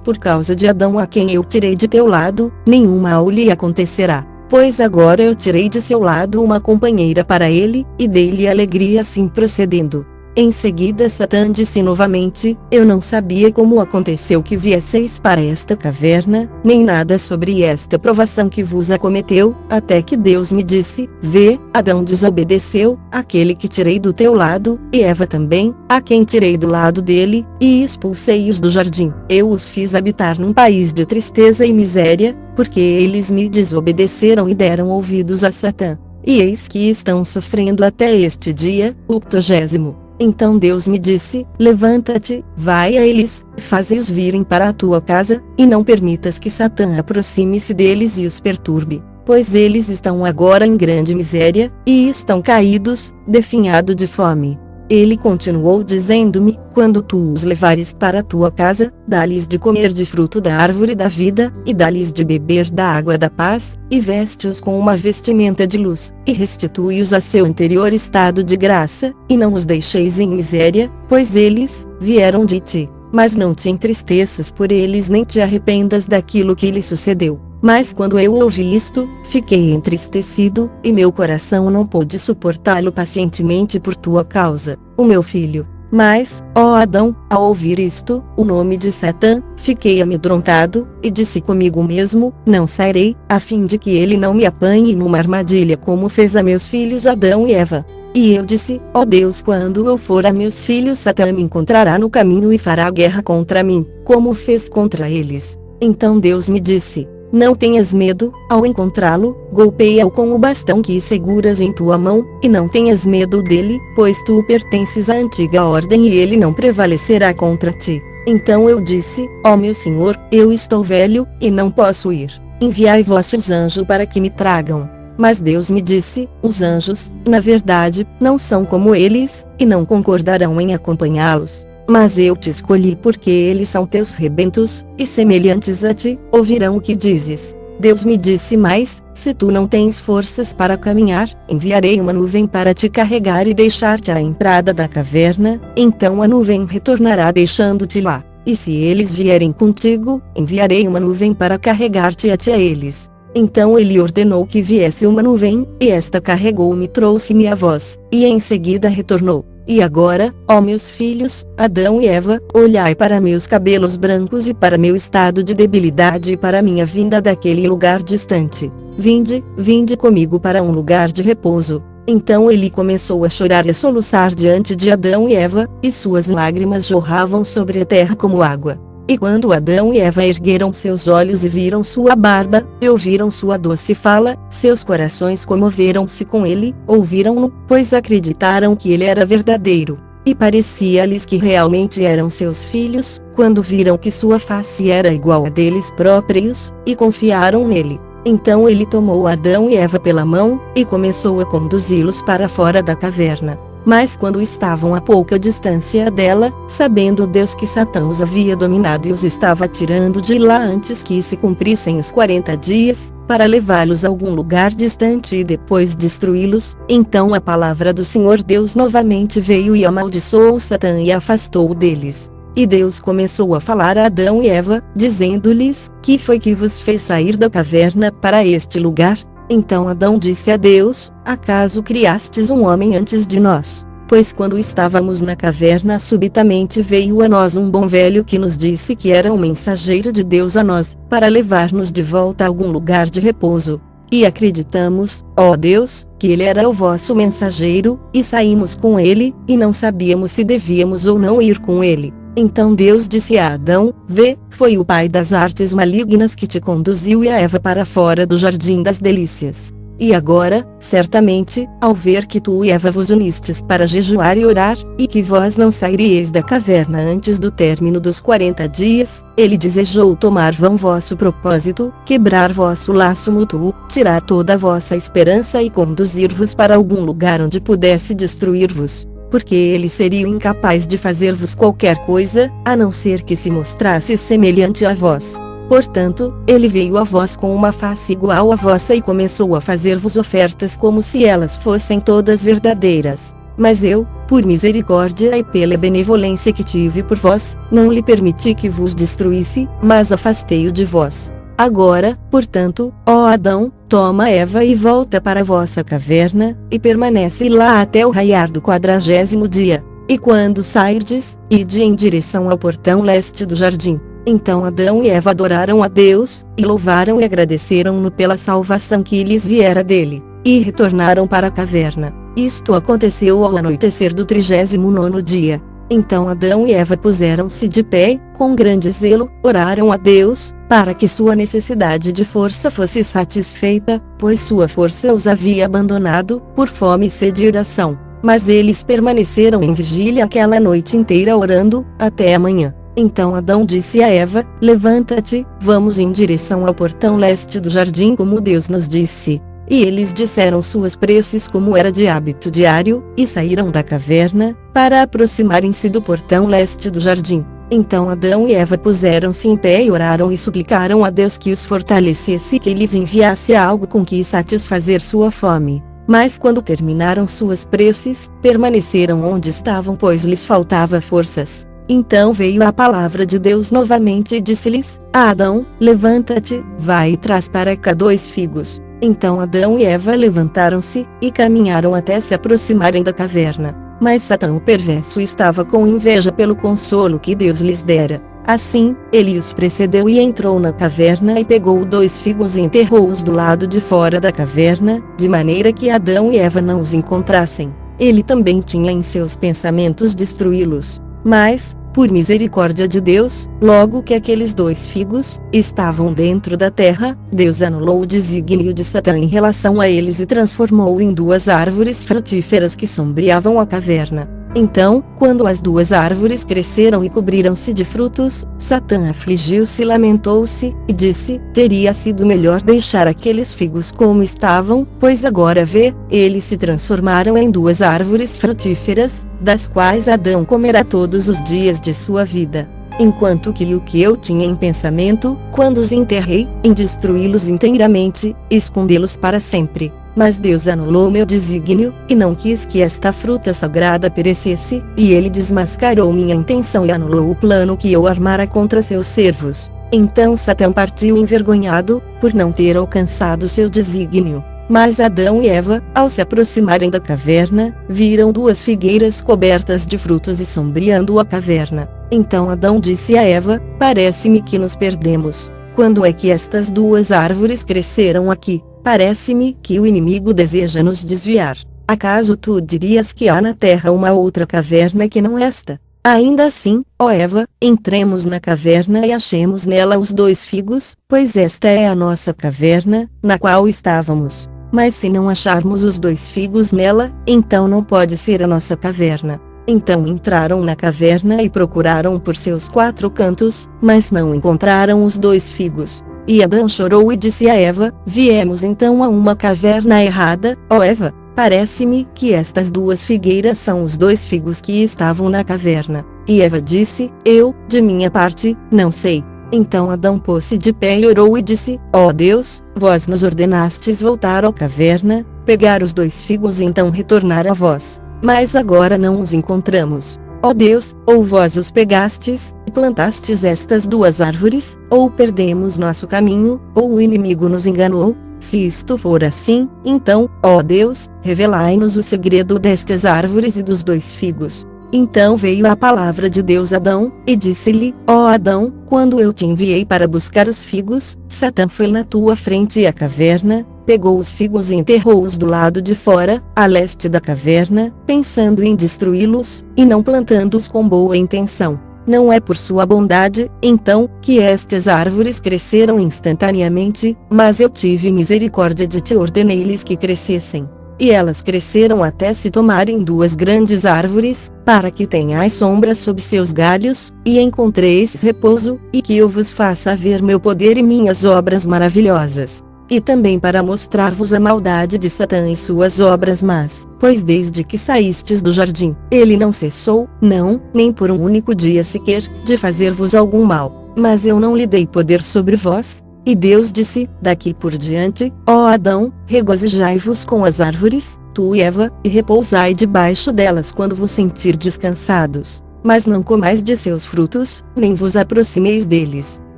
por causa de Adão a quem eu tirei de teu lado, nenhum mal lhe acontecerá. Pois agora eu tirei de seu lado uma companheira para ele, e dei-lhe alegria assim procedendo. Em seguida Satã disse novamente: eu não sabia como aconteceu que viesseis para esta caverna, nem nada sobre esta provação que vos acometeu, até que Deus me disse: vê, Adão desobedeceu, aquele que tirei do teu lado, e Eva também, a quem tirei do lado dele, e expulsei-os do jardim. Eu os fiz habitar num país de tristeza e miséria, porque eles me desobedeceram e deram ouvidos a Satã. E eis que estão sofrendo até este dia, o 40º. Então Deus me disse: levanta-te, vai a eles, faze-os virem para a tua casa, e não permitas que Satã aproxime-se deles e os perturbe, pois eles estão agora em grande miséria, e estão caídos, definhado de fome. Ele continuou dizendo-me: quando tu os levares para a tua casa, dá-lhes de comer de fruto da árvore da vida, e dá-lhes de beber da água da paz, e veste-os com uma vestimenta de luz, e restitui-os a seu anterior estado de graça, e não os deixeis em miséria, pois eles vieram de ti. Mas não te entristeças por eles nem te arrependas daquilo que lhes sucedeu. Mas quando eu ouvi isto, fiquei entristecido, e meu coração não pôde suportá-lo pacientemente por tua causa, o meu filho. Mas, ó Adão, ao ouvir isto, o nome de Satã, fiquei amedrontado, e disse comigo mesmo: não sairei, a fim de que ele não me apanhe numa armadilha como fez a meus filhos Adão e Eva. E eu disse: ó Deus, quando eu for a meus filhos, Satã me encontrará no caminho e fará guerra contra mim, como fez contra eles. Então Deus me disse: não tenhas medo, ao encontrá-lo, golpeia-o com o bastão que seguras em tua mão, e não tenhas medo dele, pois tu pertences à antiga ordem e ele não prevalecerá contra ti. Então eu disse: ó meu Senhor, eu estou velho, e não posso ir. Enviai vossos anjos para que me tragam. Mas Deus me disse: os anjos, na verdade, não são como eles, e não concordarão em acompanhá-los. Mas eu te escolhi porque eles são teus rebentos, e semelhantes a ti, ouvirão o que dizes. Deus me disse mais: se tu não tens forças para caminhar, enviarei uma nuvem para te carregar e deixar-te à entrada da caverna, então a nuvem retornará deixando-te lá. E se eles vierem contigo, enviarei uma nuvem para carregar-te a eles. Então ele ordenou que viesse uma nuvem, e esta carregou-me e trouxe-me a vós, e em seguida retornou. E agora, ó meus filhos, Adão e Eva, olhai para meus cabelos brancos e para meu estado de debilidade e para minha vinda daquele lugar distante. Vinde comigo para um lugar de repouso. Então ele começou a chorar e a soluçar diante de Adão e Eva, e suas lágrimas jorravam sobre a terra como água. E quando Adão e Eva ergueram seus olhos e viram sua barba, e ouviram sua doce fala, seus corações comoveram-se com ele, ouviram-no, pois acreditaram que ele era verdadeiro. E parecia-lhes que realmente eram seus filhos, quando viram que sua face era igual a deles próprios, e confiaram nele. Então ele tomou Adão e Eva pela mão, e começou a conduzi-los para fora da caverna. Mas quando estavam a pouca distância dela, sabendo Deus que Satã os havia dominado e os estava tirando de lá antes que se cumprissem os 40 dias, para levá-los a algum lugar distante e depois destruí-los, então a palavra do Senhor Deus novamente veio e amaldiçoou Satã e afastou-o deles. E Deus começou a falar a Adão e Eva, dizendo-lhes: que foi que vos fez sair da caverna para este lugar? Então Adão disse a Deus: acaso criastes um homem antes de nós? Pois quando estávamos na caverna subitamente veio a nós um bom velho que nos disse que era um mensageiro de Deus a nós, para levar-nos de volta a algum lugar de repouso. E acreditamos, ó Deus, que ele era o vosso mensageiro, e saímos com ele, e não sabíamos se devíamos ou não ir com ele. Então Deus disse a Adão: vê, foi o pai das artes malignas que te conduziu e a Eva para fora do jardim das delícias. E agora, certamente, ao ver que tu e Eva vos unistes para jejuar e orar, e que vós não sairíeis da caverna antes do término dos 40 dias, ele desejou tomar vão vosso propósito, quebrar vosso laço mútuo, tirar toda a vossa esperança e conduzir-vos para algum lugar onde pudesse destruir-vos. Porque ele seria incapaz de fazer-vos qualquer coisa, a não ser que se mostrasse semelhante a vós. Portanto, ele veio a vós com uma face igual à vossa e começou a fazer-vos ofertas como se elas fossem todas verdadeiras. Mas eu, por misericórdia e pela benevolência que tive por vós, não lhe permiti que vos destruísse, mas afastei-o de vós. Agora, portanto, ó Adão, toma Eva e volta para a vossa caverna, e permanece lá até o raiar do 40º dia. E quando sairdes, ide em direção ao portão leste do jardim. Então Adão e Eva adoraram a Deus, e louvaram e agradeceram-no pela salvação que lhes viera dele, e retornaram para a caverna. Isto aconteceu ao anoitecer do 39º dia. Então Adão e Eva puseram-se de pé, com grande zelo, oraram a Deus, para que sua necessidade de força fosse satisfeita, pois sua força os havia abandonado, por fome e sede e oração. Mas eles permaneceram em vigília aquela noite inteira orando, até a manhã. Então Adão disse a Eva: levanta-te, vamos em direção ao portão leste do jardim como Deus nos disse. E eles disseram suas preces como era de hábito diário, e saíram da caverna, para aproximarem-se do portão leste do jardim. Então Adão e Eva puseram-se em pé e oraram e suplicaram a Deus que os fortalecesse e que lhes enviasse algo com que satisfazer sua fome. Mas quando terminaram suas preces, permaneceram onde estavam pois lhes faltava forças. Então veio a palavra de Deus novamente e disse-lhes: Adão, levanta-te, vai e traz para cá 2 figos. Então Adão e Eva levantaram-se, e caminharam até se aproximarem da caverna. Mas Satã o perverso estava com inveja pelo consolo que Deus lhes dera. Assim, ele os precedeu e entrou na caverna e pegou 2 figos e enterrou-os do lado de fora da caverna, de maneira que Adão e Eva não os encontrassem. Ele também tinha em seus pensamentos destruí-los. Mas, por misericórdia de Deus, logo que aqueles 2 figos estavam dentro da terra, Deus anulou o desígnio de Satã em relação a eles e transformou em 2 árvores frutíferas que sombreavam a caverna. Então, quando as duas árvores cresceram e cobriram-se de frutos, Satã afligiu-se e lamentou-se, e disse: teria sido melhor deixar aqueles figos como estavam, pois agora vê, eles se transformaram em duas árvores frutíferas, das quais Adão comerá todos os dias de sua vida. Enquanto que o que eu tinha em pensamento, quando os enterrei, em destruí-los inteiramente, escondê-los para sempre. Mas Deus anulou meu desígnio, e não quis que esta fruta sagrada perecesse, e ele desmascarou minha intenção e anulou o plano que eu armara contra seus servos. Então Satã partiu envergonhado, por não ter alcançado seu desígnio. Mas Adão e Eva, ao se aproximarem da caverna, viram duas figueiras cobertas de frutos e sombreando a caverna. Então Adão disse a Eva: parece-me que nos perdemos. Quando é que estas duas árvores cresceram aqui? Parece-me que o inimigo deseja nos desviar. Acaso tu dirias que há na terra uma outra caverna que não esta? Ainda assim, ó Eva, entremos na caverna e achemos nela os dois figos, pois esta é a nossa caverna, na qual estávamos. Mas se não acharmos os dois figos nela, então não pode ser a nossa caverna. Então entraram na caverna e procuraram por seus quatro cantos, mas não encontraram os dois figos. E Adão chorou e disse a Eva: viemos então a uma caverna errada, ó Eva. Parece-me que estas duas figueiras são os dois figos que estavam na caverna. E Eva disse: eu, de minha parte, não sei. Então Adão pôs-se de pé e orou e disse: ó Deus, vós nos ordenastes voltar à caverna, pegar os dois figos e então retornar a vós. Mas agora não os encontramos. Ó Deus, ou vós os pegastes, e plantastes estas duas árvores, ou perdemos nosso caminho, ou o inimigo nos enganou. Se isto for assim, então, ó Deus, revelai-nos o segredo destas árvores e dos dois figos. Então veio a palavra de Deus a Adão, e disse-lhe: ó Adão, quando eu te enviei para buscar os figos, Satã foi na tua frente à caverna, pegou os figos e enterrou-os do lado de fora, a leste da caverna, pensando em destruí-los, e não plantando-os com boa intenção. Não é por sua bondade, então, que estas árvores cresceram instantaneamente, mas eu tive misericórdia de ti e ordenei-lhes que crescessem. E elas cresceram até se tomarem duas grandes árvores, para que tenhais sombra sob seus galhos, e encontreis repouso, e que eu vos faça ver meu poder e minhas obras maravilhosas. E também para mostrar-vos a maldade de Satã e suas obras más, pois desde que saístes do jardim, ele não cessou, não, nem por um único dia sequer, de fazer-vos algum mal. Mas eu não lhe dei poder sobre vós. E Deus disse: daqui por diante, ó Adão, regozijai-vos com as árvores, tu e Eva, e repousai debaixo delas quando vos sentirdes cansados. Mas não comais de seus frutos, nem vos aproximeis deles.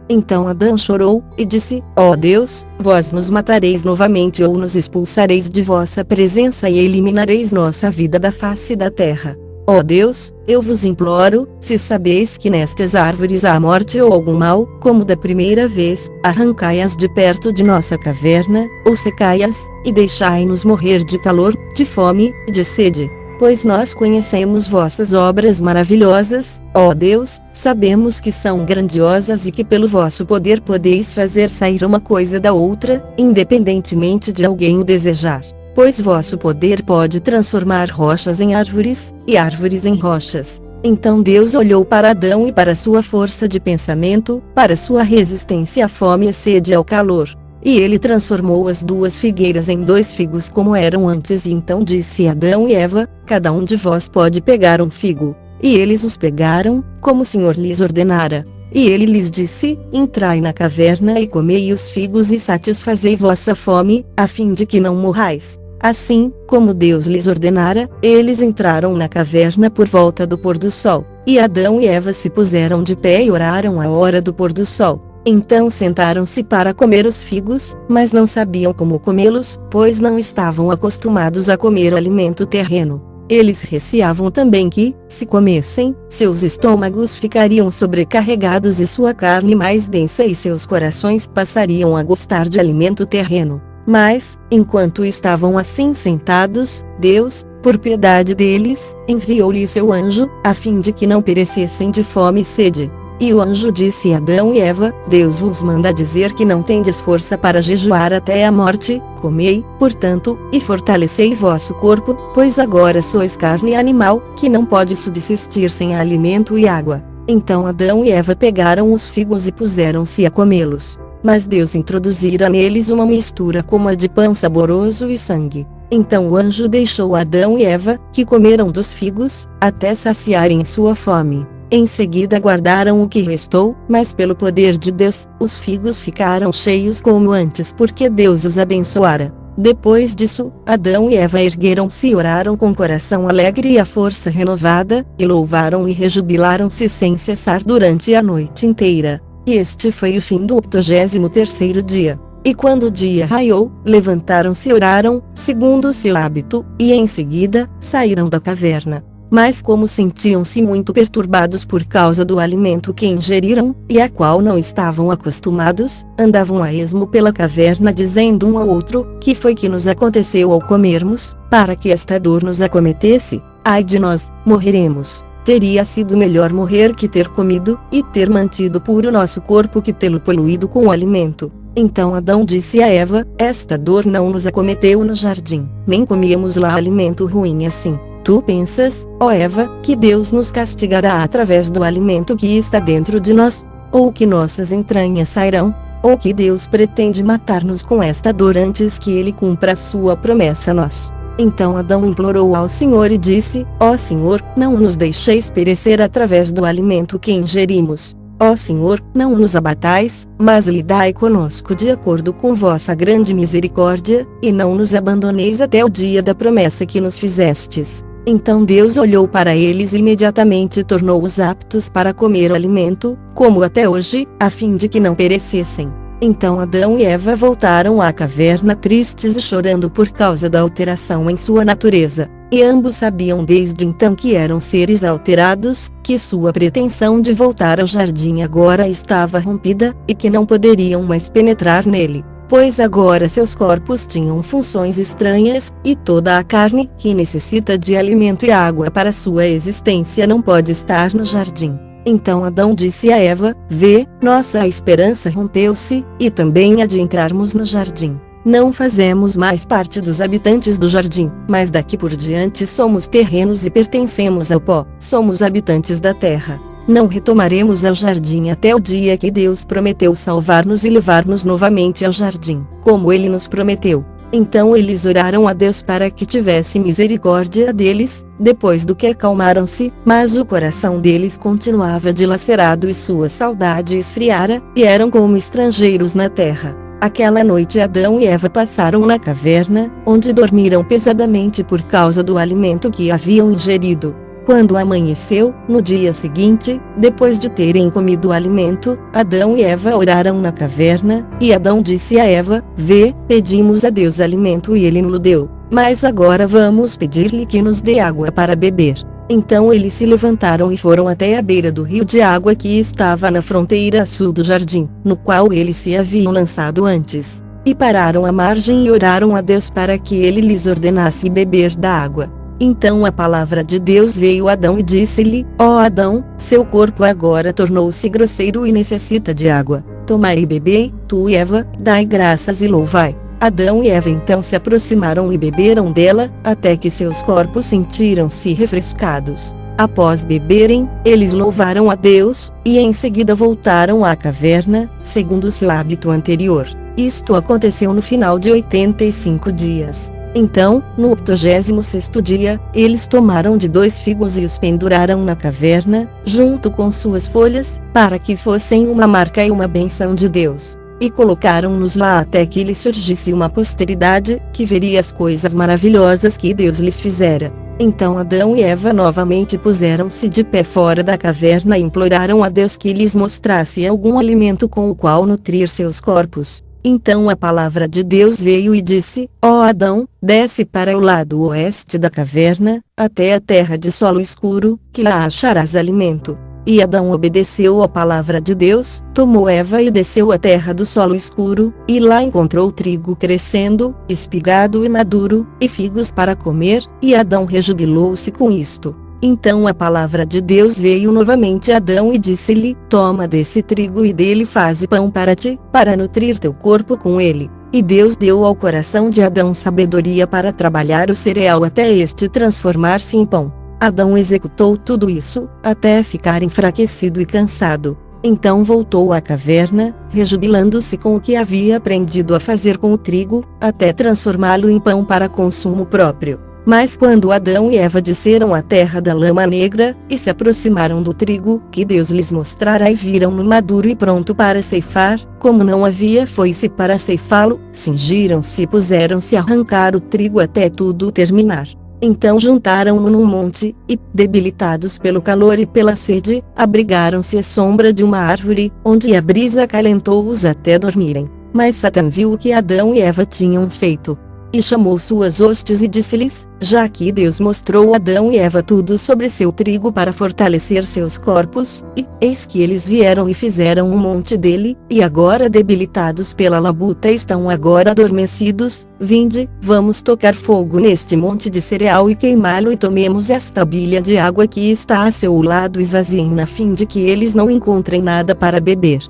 Então Adão chorou, e disse: ó Deus, vós nos matareis novamente ou nos expulsareis de vossa presença e eliminareis nossa vida da face da terra. Ó Deus, eu vos imploro, se sabeis que nestas árvores há morte ou algum mal, como da primeira vez, arrancai-as de perto de nossa caverna, ou secai-as, e deixai-nos morrer de calor, de fome, e de sede. Pois nós conhecemos vossas obras maravilhosas, ó Deus, sabemos que são grandiosas e que pelo vosso poder podeis fazer sair uma coisa da outra, independentemente de alguém o desejar. Pois vosso poder pode transformar rochas em árvores, e árvores em rochas. Então Deus olhou para Adão e para sua força de pensamento, para sua resistência à fome e sede e ao calor. E ele transformou as duas figueiras em dois figos como eram antes, e então disse a Adão e Eva: cada um de vós pode pegar um figo. E eles os pegaram, como o Senhor lhes ordenara. E ele lhes disse: entrai na caverna e comei os figos e satisfazei vossa fome, a fim de que não morrais. Assim, como Deus lhes ordenara, eles entraram na caverna por volta do pôr do sol. E Adão e Eva se puseram de pé e oraram à hora do pôr do sol. Então sentaram-se para comer os figos, mas não sabiam como comê-los, pois não estavam acostumados a comer alimento terreno. Eles receavam também que, se comessem, seus estômagos ficariam sobrecarregados e sua carne mais densa e seus corações passariam a gostar de alimento terreno. Mas, enquanto estavam assim sentados, Deus, por piedade deles, enviou-lhe seu anjo, a fim de que não perecessem de fome e sede. E o anjo disse a Adão e Eva: Deus vos manda dizer que não tendes força para jejuar até a morte, comei, portanto, e fortalecei vosso corpo, pois agora sois carne animal, que não pode subsistir sem alimento e água. Então Adão e Eva pegaram os figos e puseram-se a comê-los. Mas Deus introduzira neles uma mistura como a de pão saboroso e sangue. Então o anjo deixou Adão e Eva, que comeram dos figos, até saciarem sua fome. Em seguida guardaram o que restou, mas pelo poder de Deus, os figos ficaram cheios como antes porque Deus os abençoara. Depois disso, Adão e Eva ergueram-se e oraram com coração alegre e a força renovada, e louvaram e rejubilaram-se sem cessar durante a noite inteira. E este foi o fim do 83º dia. E quando o dia raiou, levantaram-se e oraram, segundo o seu hábito, e em seguida, saíram da caverna. Mas como sentiam-se muito perturbados por causa do alimento que ingeriram, e a qual não estavam acostumados, andavam a esmo pela caverna dizendo um ao outro: que foi que nos aconteceu ao comermos, para que esta dor nos acometesse? Ai de nós, morreremos. Teria sido melhor morrer que ter comido, e ter mantido puro nosso corpo que tê-lo poluído com o alimento. Então Adão disse a Eva: esta dor não nos acometeu no jardim, nem comíamos lá alimento ruim assim. Tu pensas, ó Eva, que Deus nos castigará através do alimento que está dentro de nós? Ou que nossas entranhas sairão? Ou que Deus pretende matar-nos com esta dor antes que Ele cumpra a sua promessa a nós? Então Adão implorou ao Senhor e disse: ó Senhor, não nos deixeis perecer através do alimento que ingerimos. Ó Senhor, não nos abatais, mas lidai conosco de acordo com vossa grande misericórdia, e não nos abandoneis até o dia da promessa que nos fizestes. Então Deus olhou para eles e imediatamente tornou-os aptos para comer o alimento, como até hoje, a fim de que não perecessem. Então Adão e Eva voltaram à caverna tristes e chorando por causa da alteração em sua natureza. E ambos sabiam desde então que eram seres alterados, que sua pretensão de voltar ao jardim agora estava rompida, e que não poderiam mais penetrar nele. Pois agora seus corpos tinham funções estranhas, e toda a carne que necessita de alimento e água para sua existência não pode estar no jardim. Então Adão disse a Eva: vê, nossa esperança rompeu-se, e também a de entrarmos no jardim. Não fazemos mais parte dos habitantes do jardim, mas daqui por diante somos terrenos e pertencemos ao pó, somos habitantes da terra. Não retomaremos ao jardim até o dia que Deus prometeu salvar-nos e levar-nos novamente ao jardim, como Ele nos prometeu. Então eles oraram a Deus para que tivesse misericórdia deles, depois do que acalmaram-se, mas o coração deles continuava dilacerado e sua saudade esfriara, e eram como estrangeiros na terra. Aquela noite Adão e Eva passaram na caverna, onde dormiram pesadamente por causa do alimento que haviam ingerido. Quando amanheceu, no dia seguinte, depois de terem comido o alimento, Adão e Eva oraram na caverna, e Adão disse a Eva: vê, pedimos a Deus alimento e Ele nos deu, mas agora vamos pedir-lhe que nos dê água para beber. Então eles se levantaram e foram até a beira do rio de água que estava na fronteira sul do jardim, no qual eles se haviam lançado antes. E pararam à margem e oraram a Deus para que Ele lhes ordenasse beber da água. Então a palavra de Deus veio a Adão e disse-lhe: ó Adão, seu corpo agora tornou-se grosseiro e necessita de água. Tomai e bebei, tu e Eva, dai graças e louvai. Adão e Eva então se aproximaram e beberam dela, até que seus corpos sentiram-se refrescados. Após beberem, eles louvaram a Deus, e em seguida voltaram à caverna, segundo seu hábito anterior. Isto aconteceu no final de 85 dias. Então, no 86º dia, eles tomaram de 2 figos e os penduraram na caverna, junto com suas folhas, para que fossem uma marca e uma bênção de Deus. E colocaram-nos lá até que lhes surgisse uma posteridade, que veria as coisas maravilhosas que Deus lhes fizera. Então Adão e Eva novamente puseram-se de pé fora da caverna e imploraram a Deus que lhes mostrasse algum alimento com o qual nutrir seus corpos. Então a palavra de Deus veio e disse: ó Adão, desce para o lado oeste da caverna, até a terra de solo escuro, que lá acharás alimento. E Adão obedeceu à palavra de Deus, tomou Eva e desceu à terra do solo escuro, e lá encontrou trigo crescendo, espigado e maduro, e figos para comer, e Adão rejubilou-se com isto. Então a palavra de Deus veio novamente a Adão e disse-lhe: toma desse trigo e dele faze pão para ti, para nutrir teu corpo com ele. E Deus deu ao coração de Adão sabedoria para trabalhar o cereal até este transformar-se em pão. Adão executou tudo isso, até ficar enfraquecido e cansado. Então voltou à caverna, rejubilando-se com o que havia aprendido a fazer com o trigo, até transformá-lo em pão para consumo próprio. Mas quando Adão e Eva desceram à terra da lama negra, e se aproximaram do trigo que Deus lhes mostrara e viram-no maduro e pronto para ceifar, como não havia foice para ceifá-lo, cingiram-se e puseram-se a arrancar o trigo até tudo terminar. Então juntaram-no num monte, e, debilitados pelo calor e pela sede, abrigaram-se à sombra de uma árvore, onde a brisa acalentou-os até dormirem. Mas Satã viu o que Adão e Eva tinham feito. E chamou suas hostes e disse-lhes: já que Deus mostrou a Adão e Eva tudo sobre seu trigo para fortalecer seus corpos, e, eis que eles vieram e fizeram um monte dele, e agora debilitados pela labuta estão agora adormecidos, vinde, vamos tocar fogo neste monte de cereal e queimá-lo e tomemos esta bilha de água que está a seu lado e esvaziem-na a fim de que eles não encontrem nada para beber.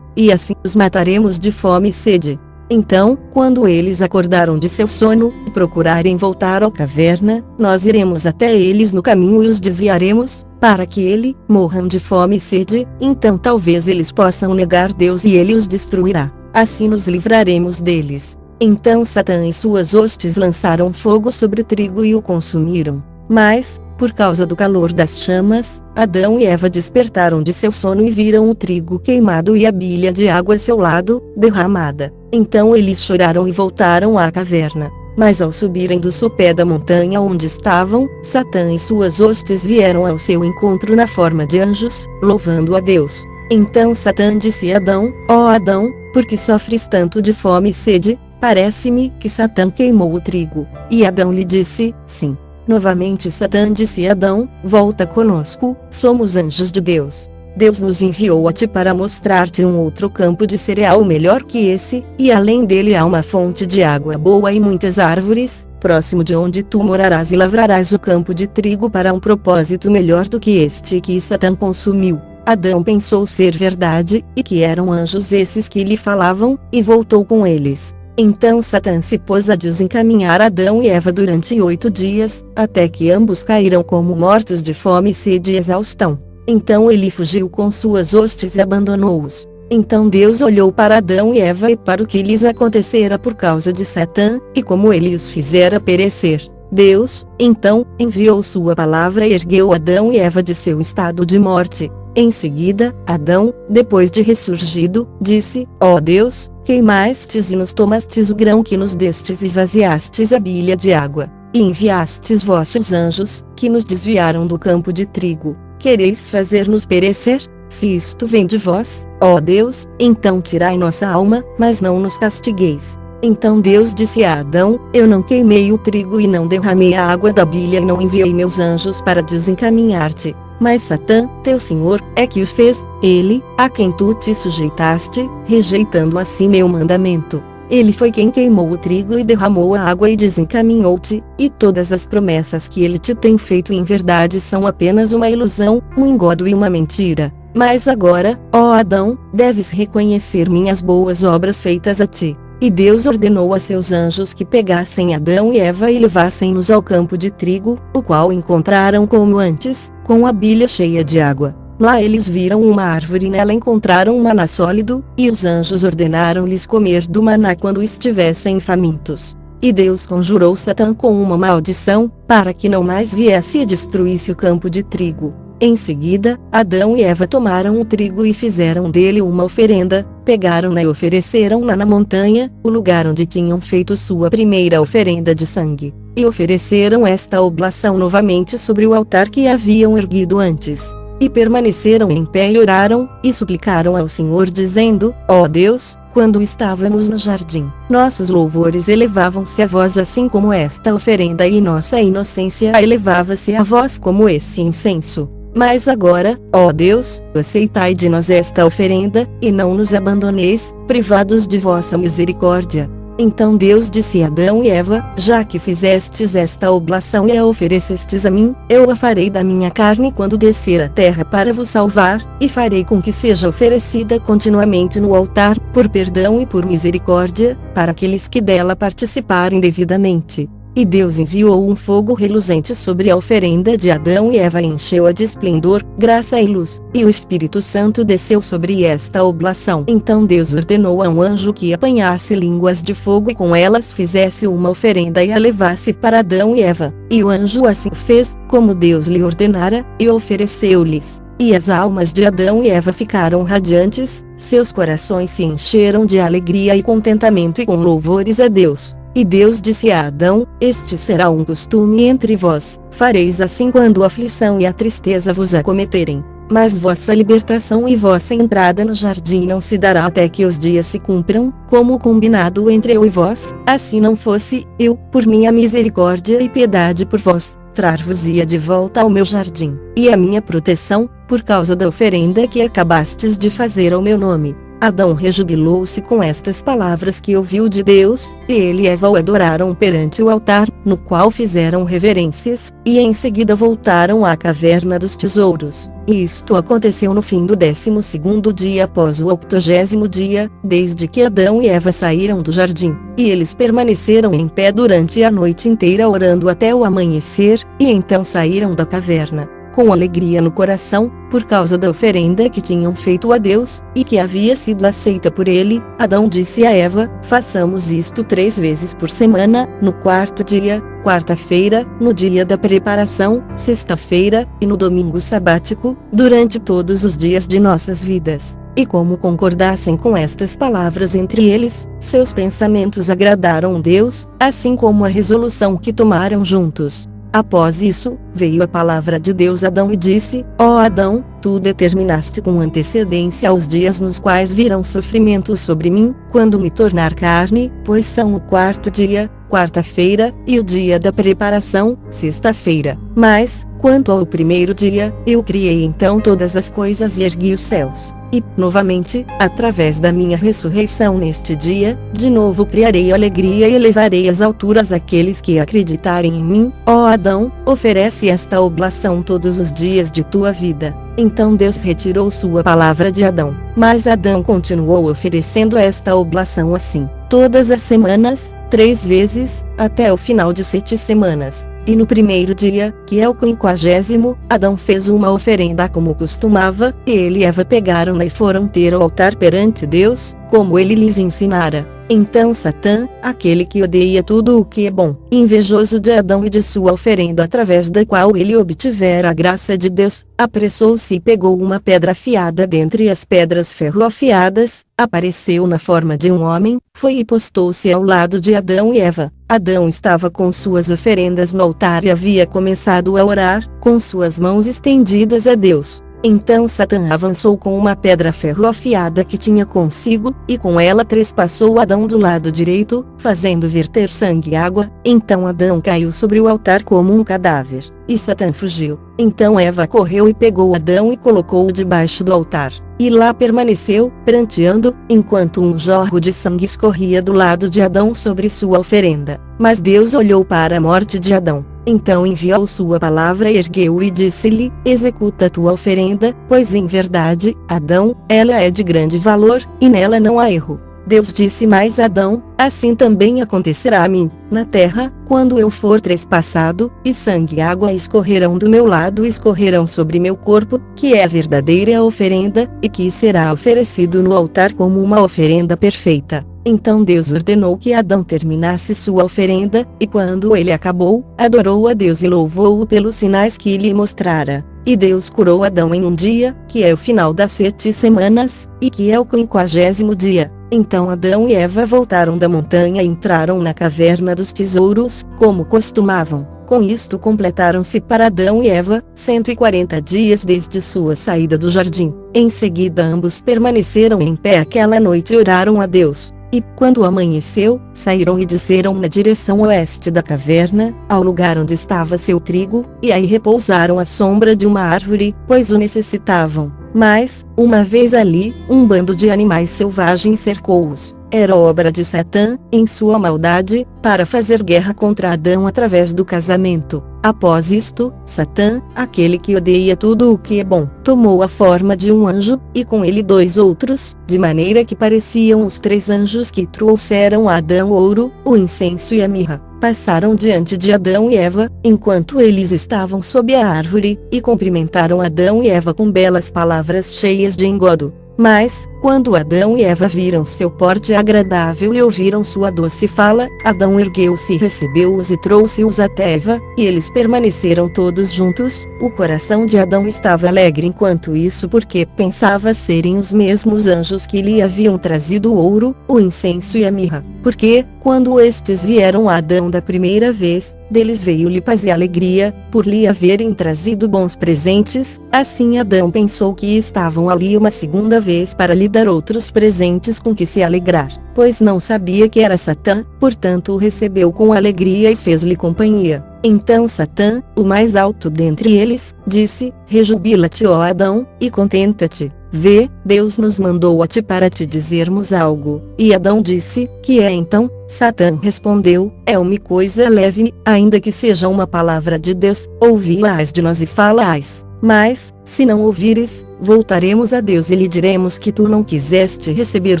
E assim os mataremos de fome e sede. Então, quando eles acordaram de seu sono, e procurarem voltar à caverna, nós iremos até eles no caminho e os desviaremos, para que morram de fome e sede, então talvez eles possam negar Deus e ele os destruirá. Assim nos livraremos deles. Então Satã e suas hostes lançaram fogo sobre o trigo e o consumiram. Mas, por causa do calor das chamas, Adão e Eva despertaram de seu sono e viram o trigo queimado e a bilha de água a seu lado, derramada. Então eles choraram e voltaram à caverna. Mas ao subirem do sopé da montanha onde estavam, Satã e suas hostes vieram ao seu encontro na forma de anjos, louvando a Deus. Então Satã disse a Adão: ó Adão, por que sofres tanto de fome e sede? Parece-me que Satã queimou o trigo. E Adão lhe disse: sim. Novamente Satã disse a Adão: volta conosco, somos anjos de Deus. Deus nos enviou a ti para mostrar-te um outro campo de cereal melhor que esse, e além dele há uma fonte de água boa e muitas árvores, próximo de onde tu morarás e lavrarás o campo de trigo para um propósito melhor do que este que Satã consumiu. Adão pensou ser verdade, e que eram anjos esses que lhe falavam, e voltou com eles. Então Satã se pôs a desencaminhar Adão e Eva durante 8 dias, até que ambos caíram como mortos de fome e sede e exaustão. Então ele fugiu com suas hostes e abandonou-os. Então Deus olhou para Adão e Eva e para o que lhes acontecera por causa de Satã, e como ele os fizera perecer. Deus, então, enviou sua palavra e ergueu Adão e Eva de seu estado de morte. Em seguida, Adão, depois de ressurgido, disse: ó Deus, queimastes e nos tomastes o grão que nos destes e esvaziastes a bilha de água, e enviastes vossos anjos, que nos desviaram do campo de trigo. Quereis fazer-nos perecer? Se isto vem de vós, ó Deus, então tirai nossa alma, mas não nos castigueis. Então Deus disse a Adão: eu não queimei o trigo e não derramei a água da bilha e não enviei meus anjos para desencaminhar-te. Mas Satã, teu senhor, é que o fez, ele, a quem tu te sujeitaste, rejeitando assim meu mandamento. Ele foi quem queimou o trigo e derramou a água e desencaminhou-te, e todas as promessas que ele te tem feito em verdade são apenas uma ilusão, um engodo e uma mentira. Mas agora, ó Adão, deves reconhecer minhas boas obras feitas a ti. E Deus ordenou a seus anjos que pegassem Adão e Eva e levassem-nos ao campo de trigo, o qual encontraram como antes, com a bilha cheia de água. Lá eles viram uma árvore e nela encontraram um maná sólido, e os anjos ordenaram-lhes comer do maná quando estivessem famintos. E Deus conjurou Satã com uma maldição, para que não mais viesse e destruísse o campo de trigo. Em seguida, Adão e Eva tomaram o trigo e fizeram dele uma oferenda, pegaram-na e ofereceram-na na montanha, o lugar onde tinham feito sua primeira oferenda de sangue, e ofereceram esta oblação novamente sobre o altar que haviam erguido antes. E permaneceram em pé e oraram, e suplicaram ao Senhor dizendo: ó Deus, quando estávamos no jardim, nossos louvores elevavam-se a vós assim como esta oferenda e nossa inocência elevava-se a vós como esse incenso. Mas agora, ó Deus, aceitai de nós esta oferenda, e não nos abandoneis, privados de vossa misericórdia. Então Deus disse a Adão e Eva: já que fizestes esta oblação e a oferecestes a mim, eu a farei da minha carne quando descer à terra para vos salvar, e farei com que seja oferecida continuamente no altar, por perdão e por misericórdia, para aqueles que dela participarem devidamente. E Deus enviou um fogo reluzente sobre a oferenda de Adão e Eva e encheu-a de esplendor, graça e luz, e o Espírito Santo desceu sobre esta oblação. Então Deus ordenou a um anjo que apanhasse línguas de fogo e com elas fizesse uma oferenda e a levasse para Adão e Eva. E o anjo assim fez, como Deus lhe ordenara, e ofereceu-lhes. E as almas de Adão e Eva ficaram radiantes, seus corações se encheram de alegria e contentamento e com louvores a Deus. E Deus disse a Adão: este será um costume entre vós, fareis assim quando a aflição e a tristeza vos acometerem. Mas vossa libertação e vossa entrada no jardim não se dará até que os dias se cumpram, como combinado entre eu e vós, assim não fosse, eu, por minha misericórdia e piedade por vós, trar-vos-ia de volta ao meu jardim, e a minha proteção, por causa da oferenda que acabastes de fazer ao meu nome. Adão rejubilou-se com estas palavras que ouviu de Deus, e ele e Eva o adoraram perante o altar, no qual fizeram reverências, e em seguida voltaram à caverna dos tesouros. E isto aconteceu no fim do 12º dia após o 80º dia, desde que Adão e Eva saíram do jardim. E eles permaneceram em pé durante a noite inteira orando até o amanhecer, e então saíram da caverna com alegria no coração, por causa da oferenda que tinham feito a Deus, e que havia sido aceita por ele. Adão disse a Eva: façamos isto 3 vezes por semana, no 4º dia, quarta-feira, no dia da preparação, sexta-feira, e no domingo sabático, durante todos os dias de nossas vidas. E como concordassem com estas palavras entre eles, seus pensamentos agradaram a Deus, assim como a resolução que tomaram juntos. Após isso, veio a palavra de Deus a Adão e disse: ó Adão, tu determinaste com antecedência os dias nos quais virão sofrimentos sobre mim, quando me tornar carne, pois são o 4º dia, quarta-feira, e o dia da preparação, sexta-feira. Mas, quanto ao primeiro dia, eu criei então todas as coisas e ergui os céus. E, novamente, através da minha ressurreição neste dia, de novo criarei alegria e elevarei às alturas aqueles que acreditarem em mim. Ó Adão, oferece esta oblação todos os dias de tua vida. Então Deus retirou sua palavra de Adão. Mas Adão continuou oferecendo esta oblação assim, todas as semanas, 3 vezes, até o final de 7 semanas. E no primeiro dia, que é o 50º, Adão fez uma oferenda como costumava, e ele e Eva pegaram-na e foram ter o altar perante Deus, como ele lhes ensinara. Então Satã, aquele que odeia tudo o que é bom, invejoso de Adão e de sua oferenda através da qual ele obtivera a graça de Deus, apressou-se e pegou uma pedra afiada dentre as pedras ferro-afiadas, apareceu na forma de um homem, foi e postou-se ao lado de Adão e Eva. Adão estava com suas oferendas no altar e havia começado a orar, com suas mãos estendidas a Deus. Então Satã avançou com uma pedra ferro-afiada que tinha consigo, e com ela trespassou Adão do lado direito, fazendo verter sangue e água. Então Adão caiu sobre o altar como um cadáver, e Satã fugiu. Então Eva correu e pegou Adão e colocou-o debaixo do altar, e lá permaneceu, pranteando, enquanto um jorro de sangue escorria do lado de Adão sobre sua oferenda. Mas Deus olhou para a morte de Adão. Então enviou sua palavra e ergueu-o e disse-lhe: executa tua oferenda, pois em verdade, Adão, ela é de grande valor, e nela não há erro. Deus disse mais a Adão: assim também acontecerá a mim, na terra, quando eu for trespassado, e sangue e água escorrerão do meu lado e escorrerão sobre meu corpo, que é a verdadeira oferenda, e que será oferecido no altar como uma oferenda perfeita. Então Deus ordenou que Adão terminasse sua oferenda, e quando ele acabou, adorou a Deus e louvou-o pelos sinais que lhe mostrara. E Deus curou Adão em um dia, que é o final das 7 semanas, e que é o 50º dia. Então Adão e Eva voltaram da montanha e entraram na caverna dos tesouros, como costumavam. Com isto completaram-se para Adão e Eva 140 dias desde sua saída do jardim. Em seguida ambos permaneceram em pé aquela noite e oraram a Deus. E, quando amanheceu, saíram e desceram na direção oeste da caverna, ao lugar onde estava seu trigo, e aí repousaram à sombra de uma árvore, pois o necessitavam. Mas, uma vez ali, um bando de animais selvagens cercou-os. era obra de Satã, em sua maldade, para fazer guerra contra Adão através do casamento. Após isto, Satã, aquele que odeia tudo o que é bom, tomou a forma de um anjo, e com ele 2 outros, de maneira que pareciam os 3 anjos que trouxeram a Adão o ouro, o incenso e a mirra. Passaram diante de Adão e Eva, enquanto eles estavam sob a árvore, e cumprimentaram Adão e Eva com belas palavras cheias de engodo. Mas, quando Adão e Eva viram seu porte agradável e ouviram sua doce fala, Adão ergueu-se e recebeu-os e trouxe-os até Eva, e eles permaneceram todos juntos. O coração de Adão estava alegre enquanto isso, porque pensava serem os mesmos anjos que lhe haviam trazido o ouro, o incenso e a mirra. Porque, quando estes vieram a Adão da primeira vez, deles veio-lhe paz e alegria, por lhe haverem trazido bons presentes. Assim Adão pensou que estavam ali uma segunda vez para lhe dar outros presentes com que se alegrar, pois não sabia que era Satã, portanto o recebeu com alegria e fez-lhe companhia. Então Satã, o mais alto dentre eles, disse: Rejubila-te, ó Adão, e contenta-te. Vê, Deus nos mandou a ti para te dizermos algo. E Adão disse: Que é então? Satã respondeu: É uma coisa leve, ainda que seja uma palavra de Deus, ouvi-la-ás de nós e fala-ás. Mas, se não ouvires, voltaremos a Deus e lhe diremos que tu não quiseste receber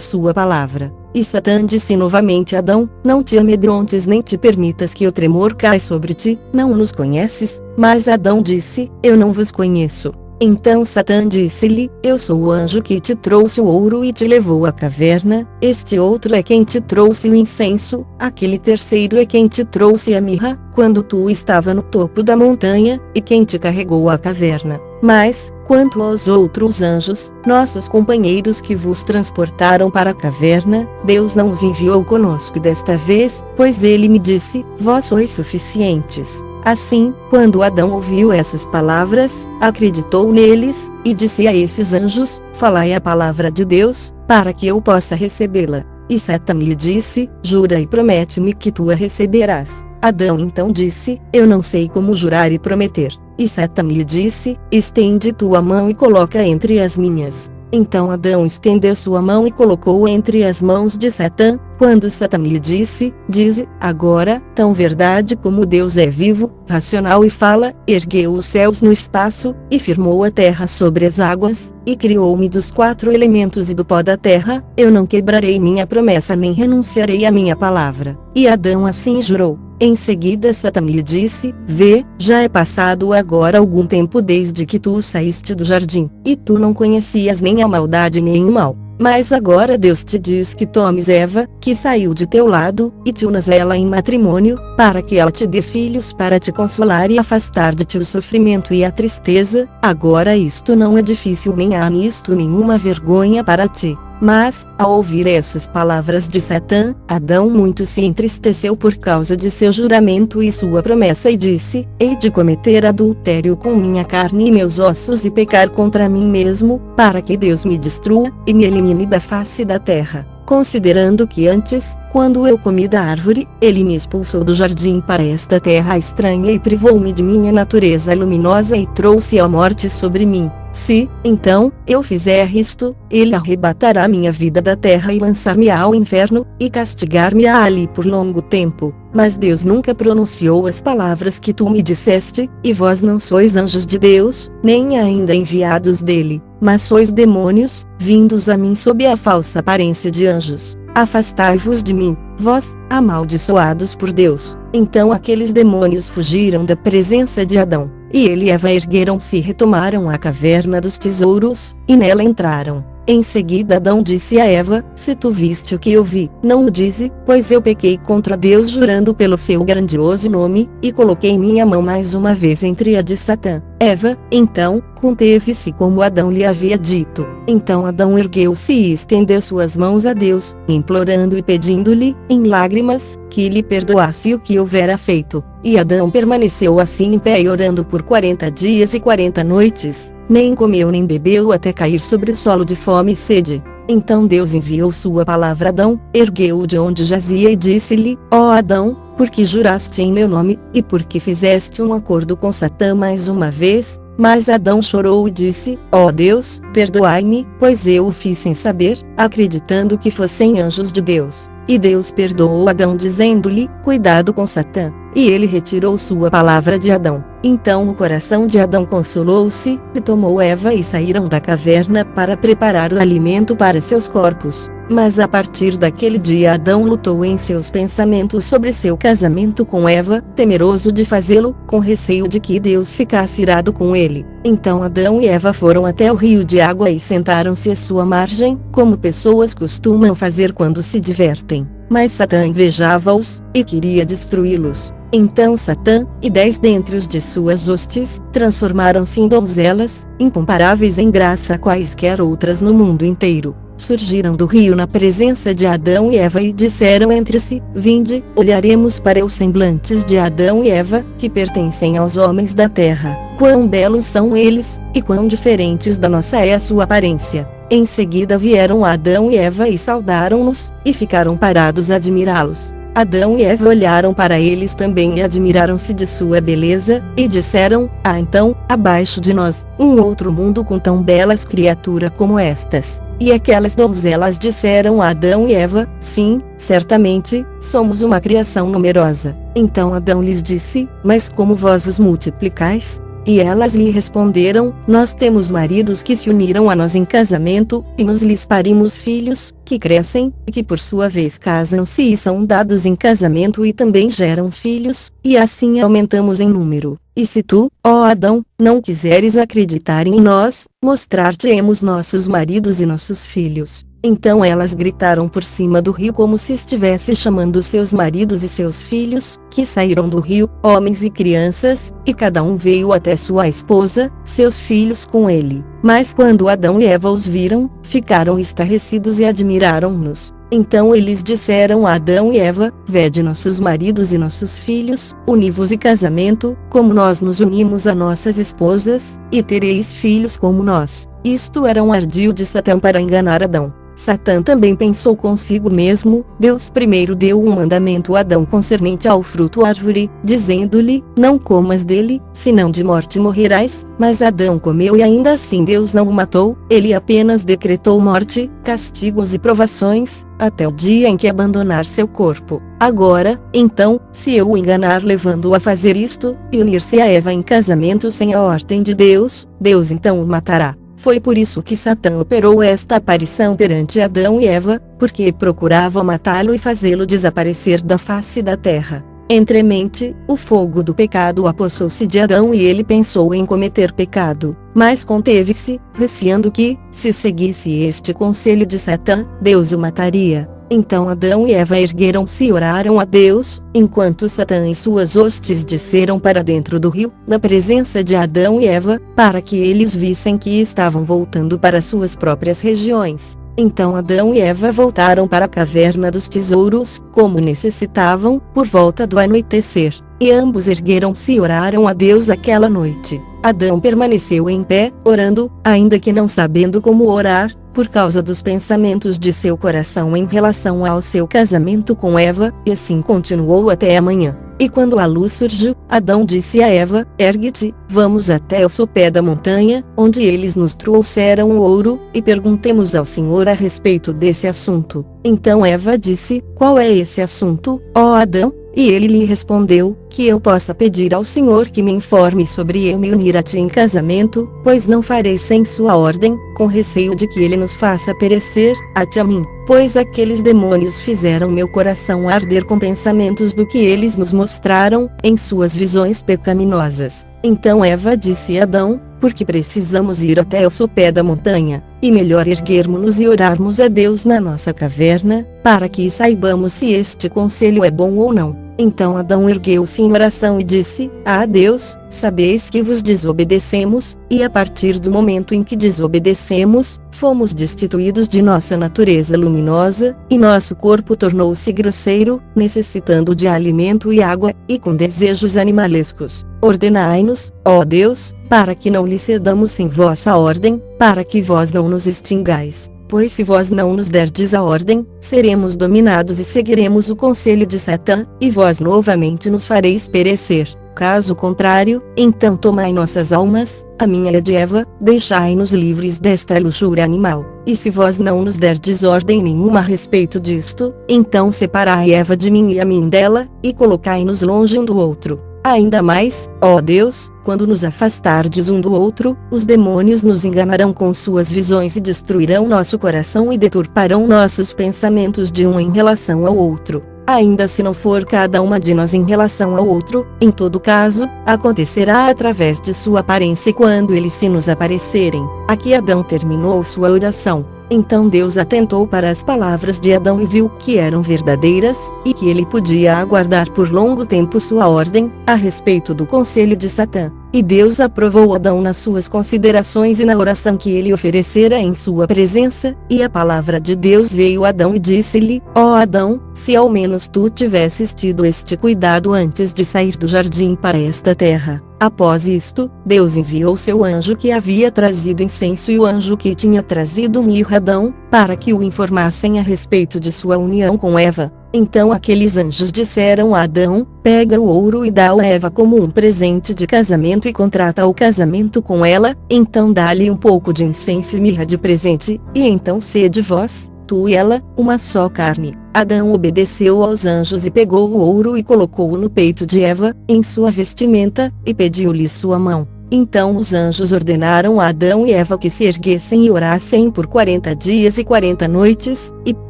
sua palavra. E Satã disse novamente a Adão: Não te amedrontes nem te permitas que o tremor caia sobre ti, não nos conheces? Mas Adão disse: Eu não vos conheço. Então Satã disse-lhe: Eu sou o anjo que te trouxe o ouro e te levou à caverna, este outro é quem te trouxe o incenso, aquele terceiro é quem te trouxe a mirra, quando tu estava no topo da montanha, e quem te carregou à caverna. Mas, quanto aos outros anjos, nossos companheiros que vos transportaram para a caverna, Deus não os enviou conosco desta vez, pois ele me disse: Vós sois suficientes. Assim, quando Adão ouviu essas palavras, acreditou neles, e disse a esses anjos: Falai a palavra de Deus, para que eu possa recebê-la. E Satã lhe disse: Jura e promete-me que tu a receberás. Adão então disse: Eu não sei como jurar e prometer. E Satã lhe disse: Estende tua mão e coloca entre as minhas. Então Adão estendeu sua mão e colocou entre as mãos de Satã. Quando Satã lhe disse: Dize, agora, tão verdade como Deus é vivo, racional e fala, ergueu os céus no espaço, e firmou a terra sobre as águas, e criou-me dos 4 elementos e do pó da terra, eu não quebrarei minha promessa nem renunciarei à minha palavra. E Adão assim jurou. Em seguida Satã lhe disse: Vê, já é passado agora algum tempo desde que tu saíste do jardim, e tu não conhecias nem a maldade nem o mal. Mas agora Deus te diz que tomes Eva, que saiu de teu lado, e te unas a ela em matrimônio, para que ela te dê filhos para te consolar e afastar de ti o sofrimento e a tristeza. Agora isto não é difícil nem há nisto nenhuma vergonha para ti. Mas, ao ouvir essas palavras de Satã, Adão muito se entristeceu por causa de seu juramento e sua promessa e disse: Hei de cometer adultério com minha carne e meus ossos e pecar contra mim mesmo, para que Deus me destrua, e me elimine da face da terra. Considerando que antes, quando eu comi da árvore, ele me expulsou do jardim para esta terra estranha e privou-me de minha natureza luminosa e trouxe a morte sobre mim. Se, então, eu fizer isto, ele arrebatará minha vida da terra e lançar-me ao inferno, e castigar-me-á ali por longo tempo. Mas Deus nunca pronunciou as palavras que tu me disseste, e vós não sois anjos de Deus, nem ainda enviados dele, mas sois demônios, vindos a mim sob a falsa aparência de anjos. Afastai-vos de mim, vós, amaldiçoados por Deus. Então aqueles demônios fugiram da presença de Adão, e ele e Eva ergueram-se e retomaram a caverna dos tesouros, e nela entraram. Em seguida Adão disse a Eva: Se tu viste o que eu vi, não o dize, pois eu pequei contra Deus jurando pelo seu grandioso nome, e coloquei minha mão mais uma vez entre a de Satã. Eva, então, conteve-se como Adão lhe havia dito. Então Adão ergueu-se e estendeu suas mãos a Deus, implorando e pedindo-lhe, em lágrimas, que lhe perdoasse o que houvera feito. E Adão permaneceu assim em pé orando por 40 dias e 40 noites, nem comeu nem bebeu até cair sobre o solo de fome e sede. Então Deus enviou sua palavra a Adão, ergueu-o de onde jazia e disse-lhe: Ó Adão, porque juraste em meu nome, e porque fizeste um acordo com Satã mais uma vez, Mas Adão chorou e disse: ó Deus, perdoai-me, pois eu o fiz sem saber, acreditando que fossem anjos de Deus. E Deus perdoou Adão dizendo-lhe: cuidado com Satã. E ele retirou sua palavra de Adão. Então o coração de Adão consolou-se, e tomou Eva e saíram da caverna para preparar o alimento para seus corpos. Mas a partir daquele dia Adão lutou em seus pensamentos sobre seu casamento com Eva, temeroso de fazê-lo, com receio de que Deus ficasse irado com ele. Então Adão e Eva foram até o rio de água e sentaram-se à sua margem, como pessoas costumam fazer quando se divertem. Mas Satã invejava-os, e queria destruí-los. Então Satã, e 10 dentre os de suas hostes, transformaram-se em donzelas, incomparáveis em graça a quaisquer outras no mundo inteiro. Surgiram do rio na presença de Adão e Eva e disseram entre si: vinde, olharemos para os semblantes de Adão e Eva, que pertencem aos homens da terra. Quão belos são eles, e quão diferentes da nossa é a sua aparência. Em seguida vieram Adão e Eva e saudaram-nos, e ficaram parados a admirá-los. Adão e Eva olharam para eles também e admiraram-se de sua beleza, e disseram: então, abaixo de nós, um outro mundo com tão belas criaturas como estas. E aquelas donzelas disseram a Adão e Eva: sim, certamente, somos uma criação numerosa. Então Adão lhes disse: mas como vós vos multiplicais? E elas lhe responderam: nós temos maridos que se uniram a nós em casamento, e nos lhes parimos filhos, que crescem, e que por sua vez casam-se e são dados em casamento e também geram filhos, e assim aumentamos em número. E se tu, ó Adão, não quiseres acreditar em nós, mostrar-te-emos nossos maridos e nossos filhos. Então elas gritaram por cima do rio como se estivesse chamando seus maridos e seus filhos, que saíram do rio, homens e crianças, e cada um veio até sua esposa, seus filhos com ele. Mas quando Adão e Eva os viram, ficaram estarrecidos e admiraram-nos. Então eles disseram a Adão e Eva: vede nossos maridos e nossos filhos, uni-vos em casamento, como nós nos unimos a nossas esposas, e tereis filhos como nós. Isto era um ardil de Satã para enganar Adão. Satã também pensou consigo mesmo: Deus primeiro deu um mandamento a Adão concernente ao fruto árvore, dizendo-lhe: não comas dele, senão de morte morrerás. Mas Adão comeu e ainda assim Deus não o matou, ele apenas decretou morte, castigos e provações, até o dia em que abandonar seu corpo. Agora, então, se eu o enganar levando-o a fazer isto, e unir-se a Eva em casamento sem a ordem de Deus, Deus então o matará. Foi por isso que Satã operou esta aparição perante Adão e Eva, porque procurava matá-lo e fazê-lo desaparecer da face da terra. Entremente, o fogo do pecado apossou-se de Adão e ele pensou em cometer pecado, mas conteve-se, receando que, se seguisse este conselho de Satã, Deus o mataria. Então Adão e Eva ergueram-se e oraram a Deus, enquanto Satã e suas hostes desceram para dentro do rio, na presença de Adão e Eva, para que eles vissem que estavam voltando para suas próprias regiões. Então Adão e Eva voltaram para a caverna dos tesouros, como necessitavam, por volta do anoitecer, e ambos ergueram-se e oraram a Deus aquela noite. Adão permaneceu em pé, orando, ainda que não sabendo como orar, por causa dos pensamentos de seu coração em relação ao seu casamento com Eva, e assim continuou até a manhã. E quando a luz surgiu, Adão disse a Eva: ergue-te, vamos até o sopé da montanha, onde eles nos trouxeram o ouro, e perguntemos ao Senhor a respeito desse assunto. Então Eva disse: qual é esse assunto, ó Adão? E ele lhe respondeu: que eu possa pedir ao Senhor que me informe sobre eu me unir a ti em casamento, pois não farei sem sua ordem, com receio de que ele nos faça perecer, a ti a mim. Pois aqueles demônios fizeram meu coração arder com pensamentos do que eles nos mostraram, em suas visões pecaminosas. Então Eva disse a Adão: porque precisamos ir até o sopé da montanha, e melhor erguermos-nos e orarmos a Deus na nossa caverna, para que saibamos se este conselho é bom ou não. Então Adão ergueu-se em oração e disse: ah Deus, sabeis que vos desobedecemos, e a partir do momento em que desobedecemos, fomos destituídos de nossa natureza luminosa, e nosso corpo tornou-se grosseiro, necessitando de alimento e água, e com desejos animalescos. Ordenai-nos, ó Deus, para que não lhe cedamos sem vossa ordem, para que vós não nos extingais. Pois se vós não nos derdes a ordem, seremos dominados e seguiremos o conselho de Satã, e vós novamente nos fareis perecer. caso contrário, então tomai nossas almas, a minha e a de Eva, deixai-nos livres desta luxúria animal. E se vós não nos derdes ordem nenhuma a respeito disto, então separai Eva de mim e a mim dela, e colocai-nos longe um do outro. Ainda mais, ó Deus, quando nos afastardes um do outro, os demônios nos enganarão com suas visões e destruirão nosso coração e deturparão nossos pensamentos de um em relação ao outro. Ainda se não for cada uma de nós em relação ao outro, em todo caso, acontecerá através de sua aparência quando eles se nos aparecerem. Aqui Adão terminou sua oração. Então Deus atentou para as palavras de Adão e viu que eram verdadeiras, e que ele podia aguardar por longo tempo sua ordem, a respeito do conselho de Satã. E Deus aprovou Adão nas suas considerações e na oração que ele oferecera em sua presença, e a palavra de Deus veio a Adão e disse-lhe: ó Adão, se ao menos tu tivesses tido este cuidado antes de sair do jardim para esta terra. Após isto, Deus enviou seu anjo que havia trazido incenso e o anjo que tinha trazido mirra a Adão, para que o informassem a respeito de sua união com Eva. Então aqueles anjos disseram a Adão: pega o ouro e dá-o a Eva como um presente de casamento e contrata o casamento com ela, então dá-lhe um pouco de incenso e mirra de presente, e então sede vós, tu e ela, uma só carne. Adão obedeceu aos anjos e pegou o ouro e colocou-o no peito de Eva, em sua vestimenta, e pediu-lhe sua mão. Então os anjos ordenaram a Adão e Eva que se erguessem e orassem por 40 dias e 40 noites, e,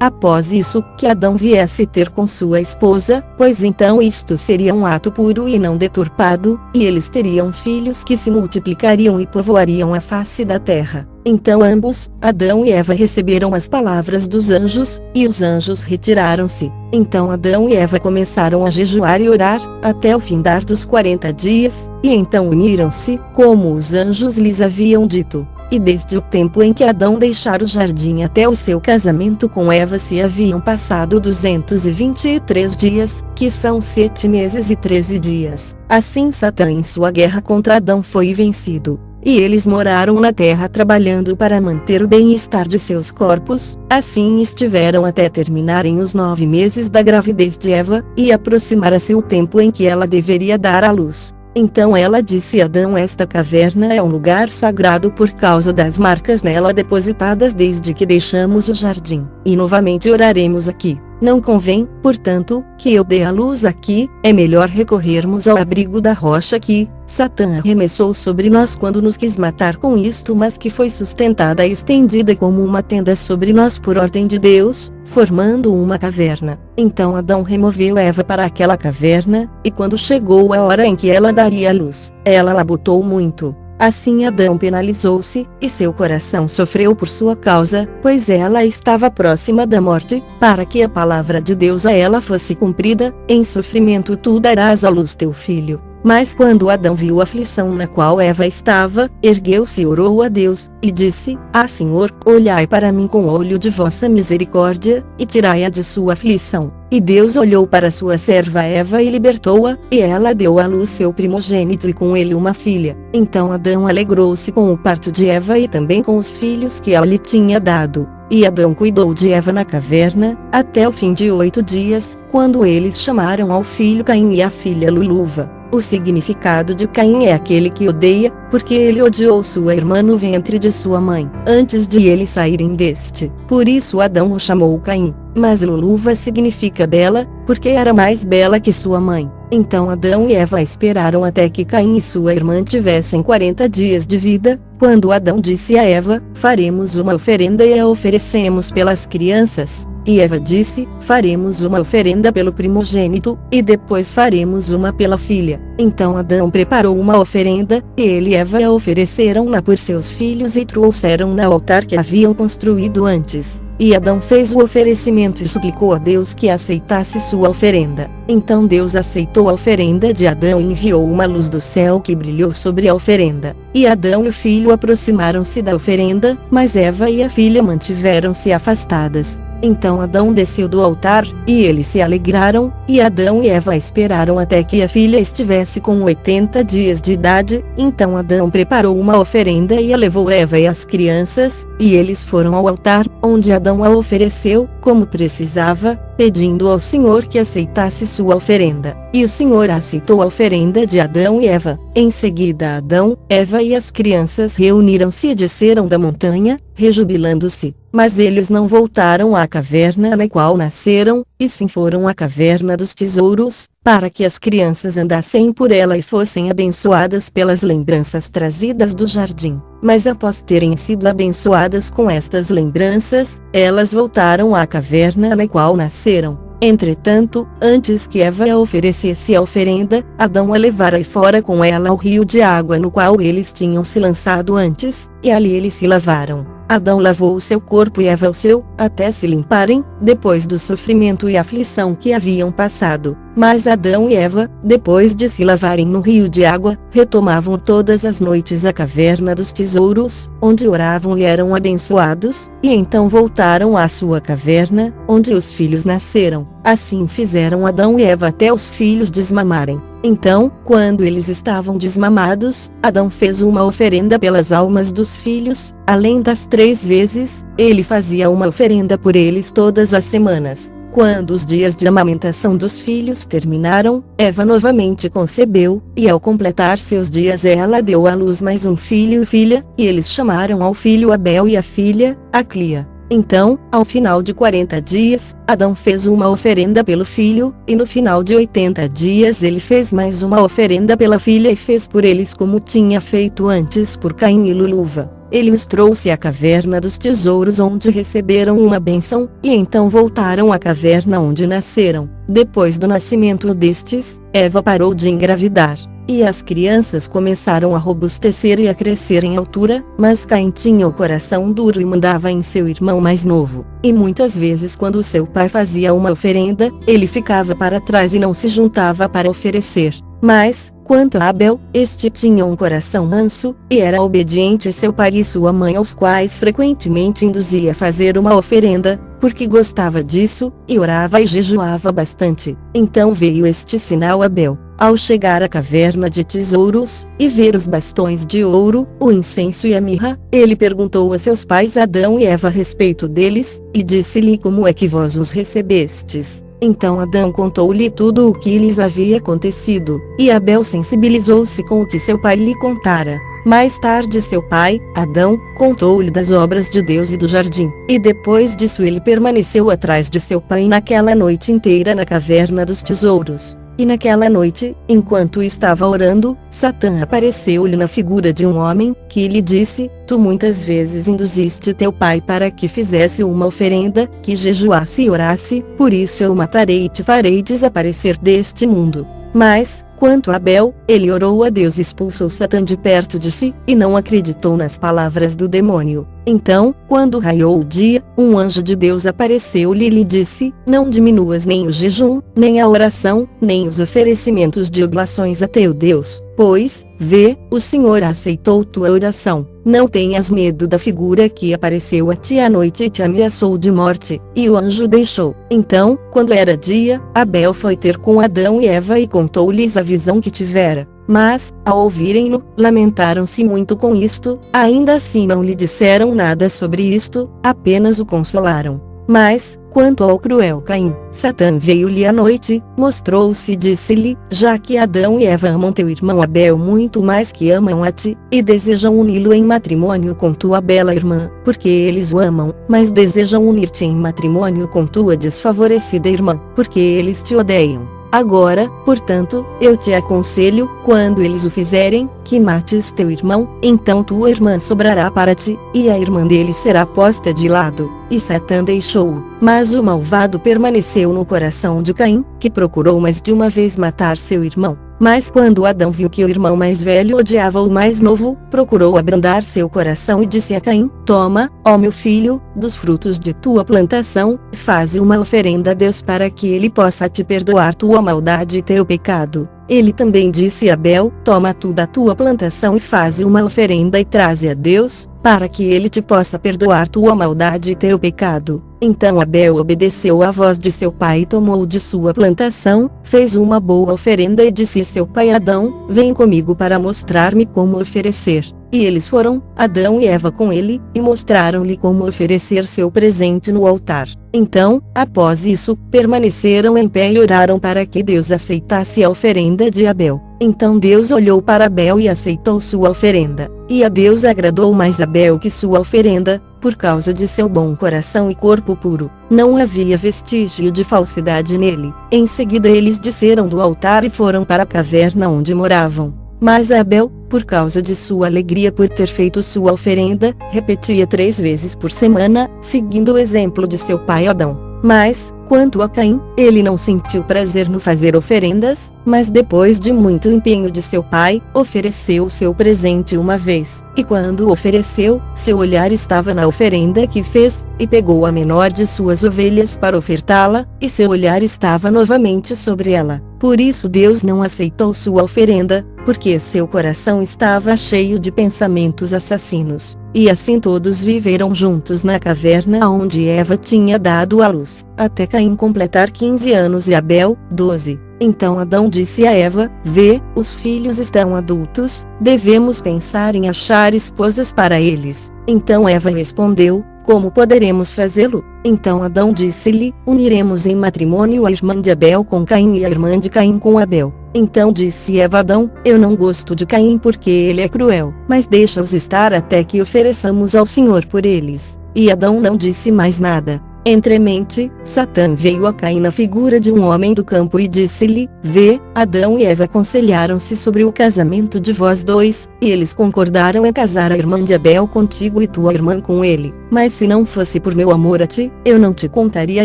após isso, que Adão viesse ter com sua esposa, pois então isto seria um ato puro e não deturpado, e eles teriam filhos que se multiplicariam e povoariam a face da terra. Então ambos, Adão e Eva, receberam as palavras dos anjos, e os anjos retiraram-se. Então Adão e Eva começaram a jejuar e orar, até o findar dos 40 dias, e então uniram-se, como os anjos lhes haviam dito. E desde o tempo em que Adão deixara o jardim até o seu casamento com Eva se haviam passado 223 dias, que são 7 meses e 13 dias. Assim Satã em sua guerra contra Adão foi vencido. E eles moraram na terra trabalhando para manter o bem-estar de seus corpos, assim estiveram até terminarem os 9 meses da gravidez de Eva, e aproximara-se o tempo em que ela deveria dar à luz. Então ela disse a Adão: esta caverna é um lugar sagrado por causa das marcas nela depositadas desde que deixamos o jardim, e novamente oraremos aqui. Não convém, portanto, que eu dê a luz aqui, é melhor recorrermos ao abrigo da rocha que Satã arremessou sobre nós quando nos quis matar com isto, mas que foi sustentada e estendida como uma tenda sobre nós por ordem de Deus, formando uma caverna. Então Adão removeu Eva para aquela caverna, e quando chegou a hora em que ela daria a luz, ela labutou muito. Assim Adão penalizou-se, e seu coração sofreu por sua causa, pois ela estava próxima da morte, para que a palavra de Deus a ela fosse cumprida: em sofrimento tu darás à luz teu filho. Mas quando Adão viu a aflição na qual Eva estava, ergueu-se e orou a Deus, e disse: ah Senhor, olhai para mim com o olho de vossa misericórdia, e tirai-a de sua aflição. E Deus olhou para sua serva Eva e libertou-a, e ela deu à luz seu primogênito e com ele uma filha. Então Adão alegrou-se com o parto de Eva e também com os filhos que ela lhe tinha dado. E Adão cuidou de Eva na caverna, até o fim de 8 dias, quando eles chamaram ao filho Caim e à filha Luluva. O significado de Caim é aquele que odeia, porque ele odiou sua irmã no ventre de sua mãe, antes de eles saírem deste. Por isso Adão o chamou Caim. Mas Luluva significa bela, porque era mais bela que sua mãe. Então Adão e Eva esperaram até que Caim e sua irmã tivessem 40 dias de vida, quando Adão disse a Eva: faremos uma oferenda e a oferecemos pelas crianças. E Eva disse: faremos uma oferenda pelo primogênito, e depois faremos uma pela filha. Então Adão preparou uma oferenda, e ele e Eva a ofereceram-na por seus filhos e trouxeram-na ao altar que haviam construído antes. E Adão fez o oferecimento e suplicou a Deus que aceitasse sua oferenda. Então Deus aceitou a oferenda de Adão e enviou uma luz do céu que brilhou sobre a oferenda. E Adão e o filho aproximaram-se da oferenda, mas Eva e a filha mantiveram-se afastadas. Então Adão desceu do altar, e eles se alegraram, e Adão e Eva esperaram até que a filha estivesse com 80 dias de idade. Então Adão preparou uma oferenda e a levou Eva e as crianças, e eles foram ao altar, onde Adão a ofereceu, como precisava, pedindo ao Senhor que aceitasse sua oferenda. E o Senhor aceitou a oferenda de Adão e Eva. Em seguida Adão, Eva e as crianças reuniram-se e desceram da montanha, rejubilando-se. Mas eles não voltaram à caverna na qual nasceram, e sim foram à caverna dos tesouros, para que as crianças andassem por ela e fossem abençoadas pelas lembranças trazidas do jardim. Mas após terem sido abençoadas com estas lembranças, elas voltaram à caverna na qual nasceram. Entretanto, antes que Eva oferecesse a oferenda, Adão a levara fora com ela ao rio de água no qual eles tinham se lançado antes, e ali eles se lavaram. Adão lavou o seu corpo e Eva o seu, até se limparem, depois do sofrimento e aflição que haviam passado. Mas Adão e Eva, depois de se lavarem no rio de água, retomavam todas as noites a caverna dos tesouros, onde oravam e eram abençoados, e então voltaram à sua caverna, onde os filhos nasceram. Assim fizeram Adão e Eva até os filhos desmamarem. Então, quando eles estavam desmamados, Adão fez uma oferenda pelas almas dos filhos, além das 3 vezes, ele fazia uma oferenda por eles todas as semanas. Quando os dias de amamentação dos filhos terminaram, Eva novamente concebeu, e ao completar seus dias ela deu à luz mais um filho e filha, e eles chamaram ao filho Abel e à filha, Aclia. Então, ao final de 40 dias, Adão fez uma oferenda pelo filho, e no final de 80 dias ele fez mais uma oferenda pela filha e fez por eles como tinha feito antes por Caim e Luluva. Ele os trouxe à caverna dos tesouros onde receberam uma bênção, e então voltaram à caverna onde nasceram. Depois do nascimento destes, Eva parou de engravidar. E as crianças começaram a robustecer e a crescer em altura, mas Caim tinha o coração duro e mandava em seu irmão mais novo. E muitas vezes quando seu pai fazia uma oferenda, ele ficava para trás e não se juntava para oferecer. Mas, quanto a Abel, este tinha um coração manso, e era obediente a seu pai e sua mãe, aos quais frequentemente induzia a fazer uma oferenda, porque gostava disso, e orava e jejuava bastante. Então veio este sinal a Abel. Ao chegar à caverna de tesouros, e ver os bastões de ouro, o incenso e a mirra, ele perguntou a seus pais Adão e Eva a respeito deles, e disse-lhe como é que vós os recebestes. Então Adão contou-lhe tudo o que lhes havia acontecido, e Abel sensibilizou-se com o que seu pai lhe contara. Mais tarde seu pai, Adão, contou-lhe das obras de Deus e do jardim, e depois disso ele permaneceu atrás de seu pai naquela noite inteira na caverna dos tesouros. E naquela noite, enquanto estava orando, Satã apareceu-lhe na figura de um homem, que lhe disse: Tu muitas vezes induziste teu pai para que fizesse uma oferenda, que jejuasse e orasse, por isso eu o matarei e te farei desaparecer deste mundo. Mas, quanto a Abel, ele orou a Deus e expulsou Satã de perto de si, e não acreditou nas palavras do demônio. Então, quando raiou o dia, um anjo de Deus apareceu-lhe e lhe disse: Não diminuas nem o jejum, nem a oração, nem os oferecimentos de oblações a teu Deus, pois, vê, o Senhor aceitou tua oração. Não tenhas medo da figura que apareceu a ti à noite e te ameaçou de morte. E o anjo deixou. Então, quando era dia, Abel foi ter com Adão e Eva e contou-lhes a visão que tivera. Mas, ao ouvirem-no, lamentaram-se muito com isto, ainda assim não lhe disseram nada sobre isto, apenas o consolaram. Mas, quanto ao cruel Caim, Satã veio-lhe à noite, mostrou-se e disse-lhe: Já que Adão e Eva amam teu irmão Abel muito mais que amam a ti, e desejam uni-lo em matrimônio com tua bela irmã, porque eles o amam, mas desejam unir-te em matrimônio com tua desfavorecida irmã, porque eles te odeiam. Agora, portanto, eu te aconselho, quando eles o fizerem, que mates teu irmão, então tua irmã sobrará para ti, e a irmã dele será posta de lado. E Satã deixou-o. Mas o malvado permaneceu no coração de Caim, que procurou mais de uma vez matar seu irmão. Mas quando Adão viu que o irmão mais velho odiava o mais novo, procurou abrandar seu coração e disse a Caim: Toma, ó meu filho, dos frutos de tua plantação, faze uma oferenda a Deus para que ele possa te perdoar tua maldade e teu pecado. Ele também disse a Abel: Toma tu da tua plantação e faze uma oferenda e traze a Deus, para que ele te possa perdoar tua maldade e teu pecado. Então Abel obedeceu à voz de seu pai e tomou de sua plantação, fez uma boa oferenda e disse a seu pai Adão: vem comigo para mostrar-me como oferecer. E eles foram, Adão e Eva com ele, e mostraram-lhe como oferecer seu presente no altar. Então, após isso, permaneceram em pé e oraram para que Deus aceitasse a oferenda de Abel. Então Deus olhou para Abel e aceitou sua oferenda. E a Deus agradou mais Abel que sua oferenda, por causa de seu bom coração e corpo puro. Não havia vestígio de falsidade nele. Em seguida eles desceram do altar e foram para a caverna onde moravam. Mas Abel, por causa de sua alegria por ter feito sua oferenda, repetia 3 vezes por semana, seguindo o exemplo de seu pai Adão. Mas, quanto a Caim, ele não sentiu prazer no fazer oferendas, mas depois de muito empenho de seu pai, ofereceu seu presente uma vez. E quando ofereceu, seu olhar estava na oferenda que fez, e pegou a menor de suas ovelhas para ofertá-la, e seu olhar estava novamente sobre ela. Por isso Deus não aceitou sua oferenda, porque seu coração estava cheio de pensamentos assassinos. E assim todos viveram juntos na caverna onde Eva tinha dado à luz, até Caim completar 15 anos e Abel, 12. Então Adão disse a Eva: vê, os filhos estão adultos, devemos pensar em achar esposas para eles. Então Eva respondeu: como poderemos fazê-lo? Então Adão disse-lhe: uniremos em matrimônio a irmã de Abel com Caim e a irmã de Caim com Abel. Então disse Eva a Adão: eu não gosto de Caim porque ele é cruel, mas deixa-os estar até que ofereçamos ao Senhor por eles. E Adão não disse mais nada. Entremente, Satã veio a Caim na figura de um homem do campo e disse-lhe: vê, Adão e Eva aconselharam-se sobre o casamento de vós dois, e eles concordaram em casar a irmã de Abel contigo e tua irmã com ele. Mas se não fosse por meu amor a ti, eu não te contaria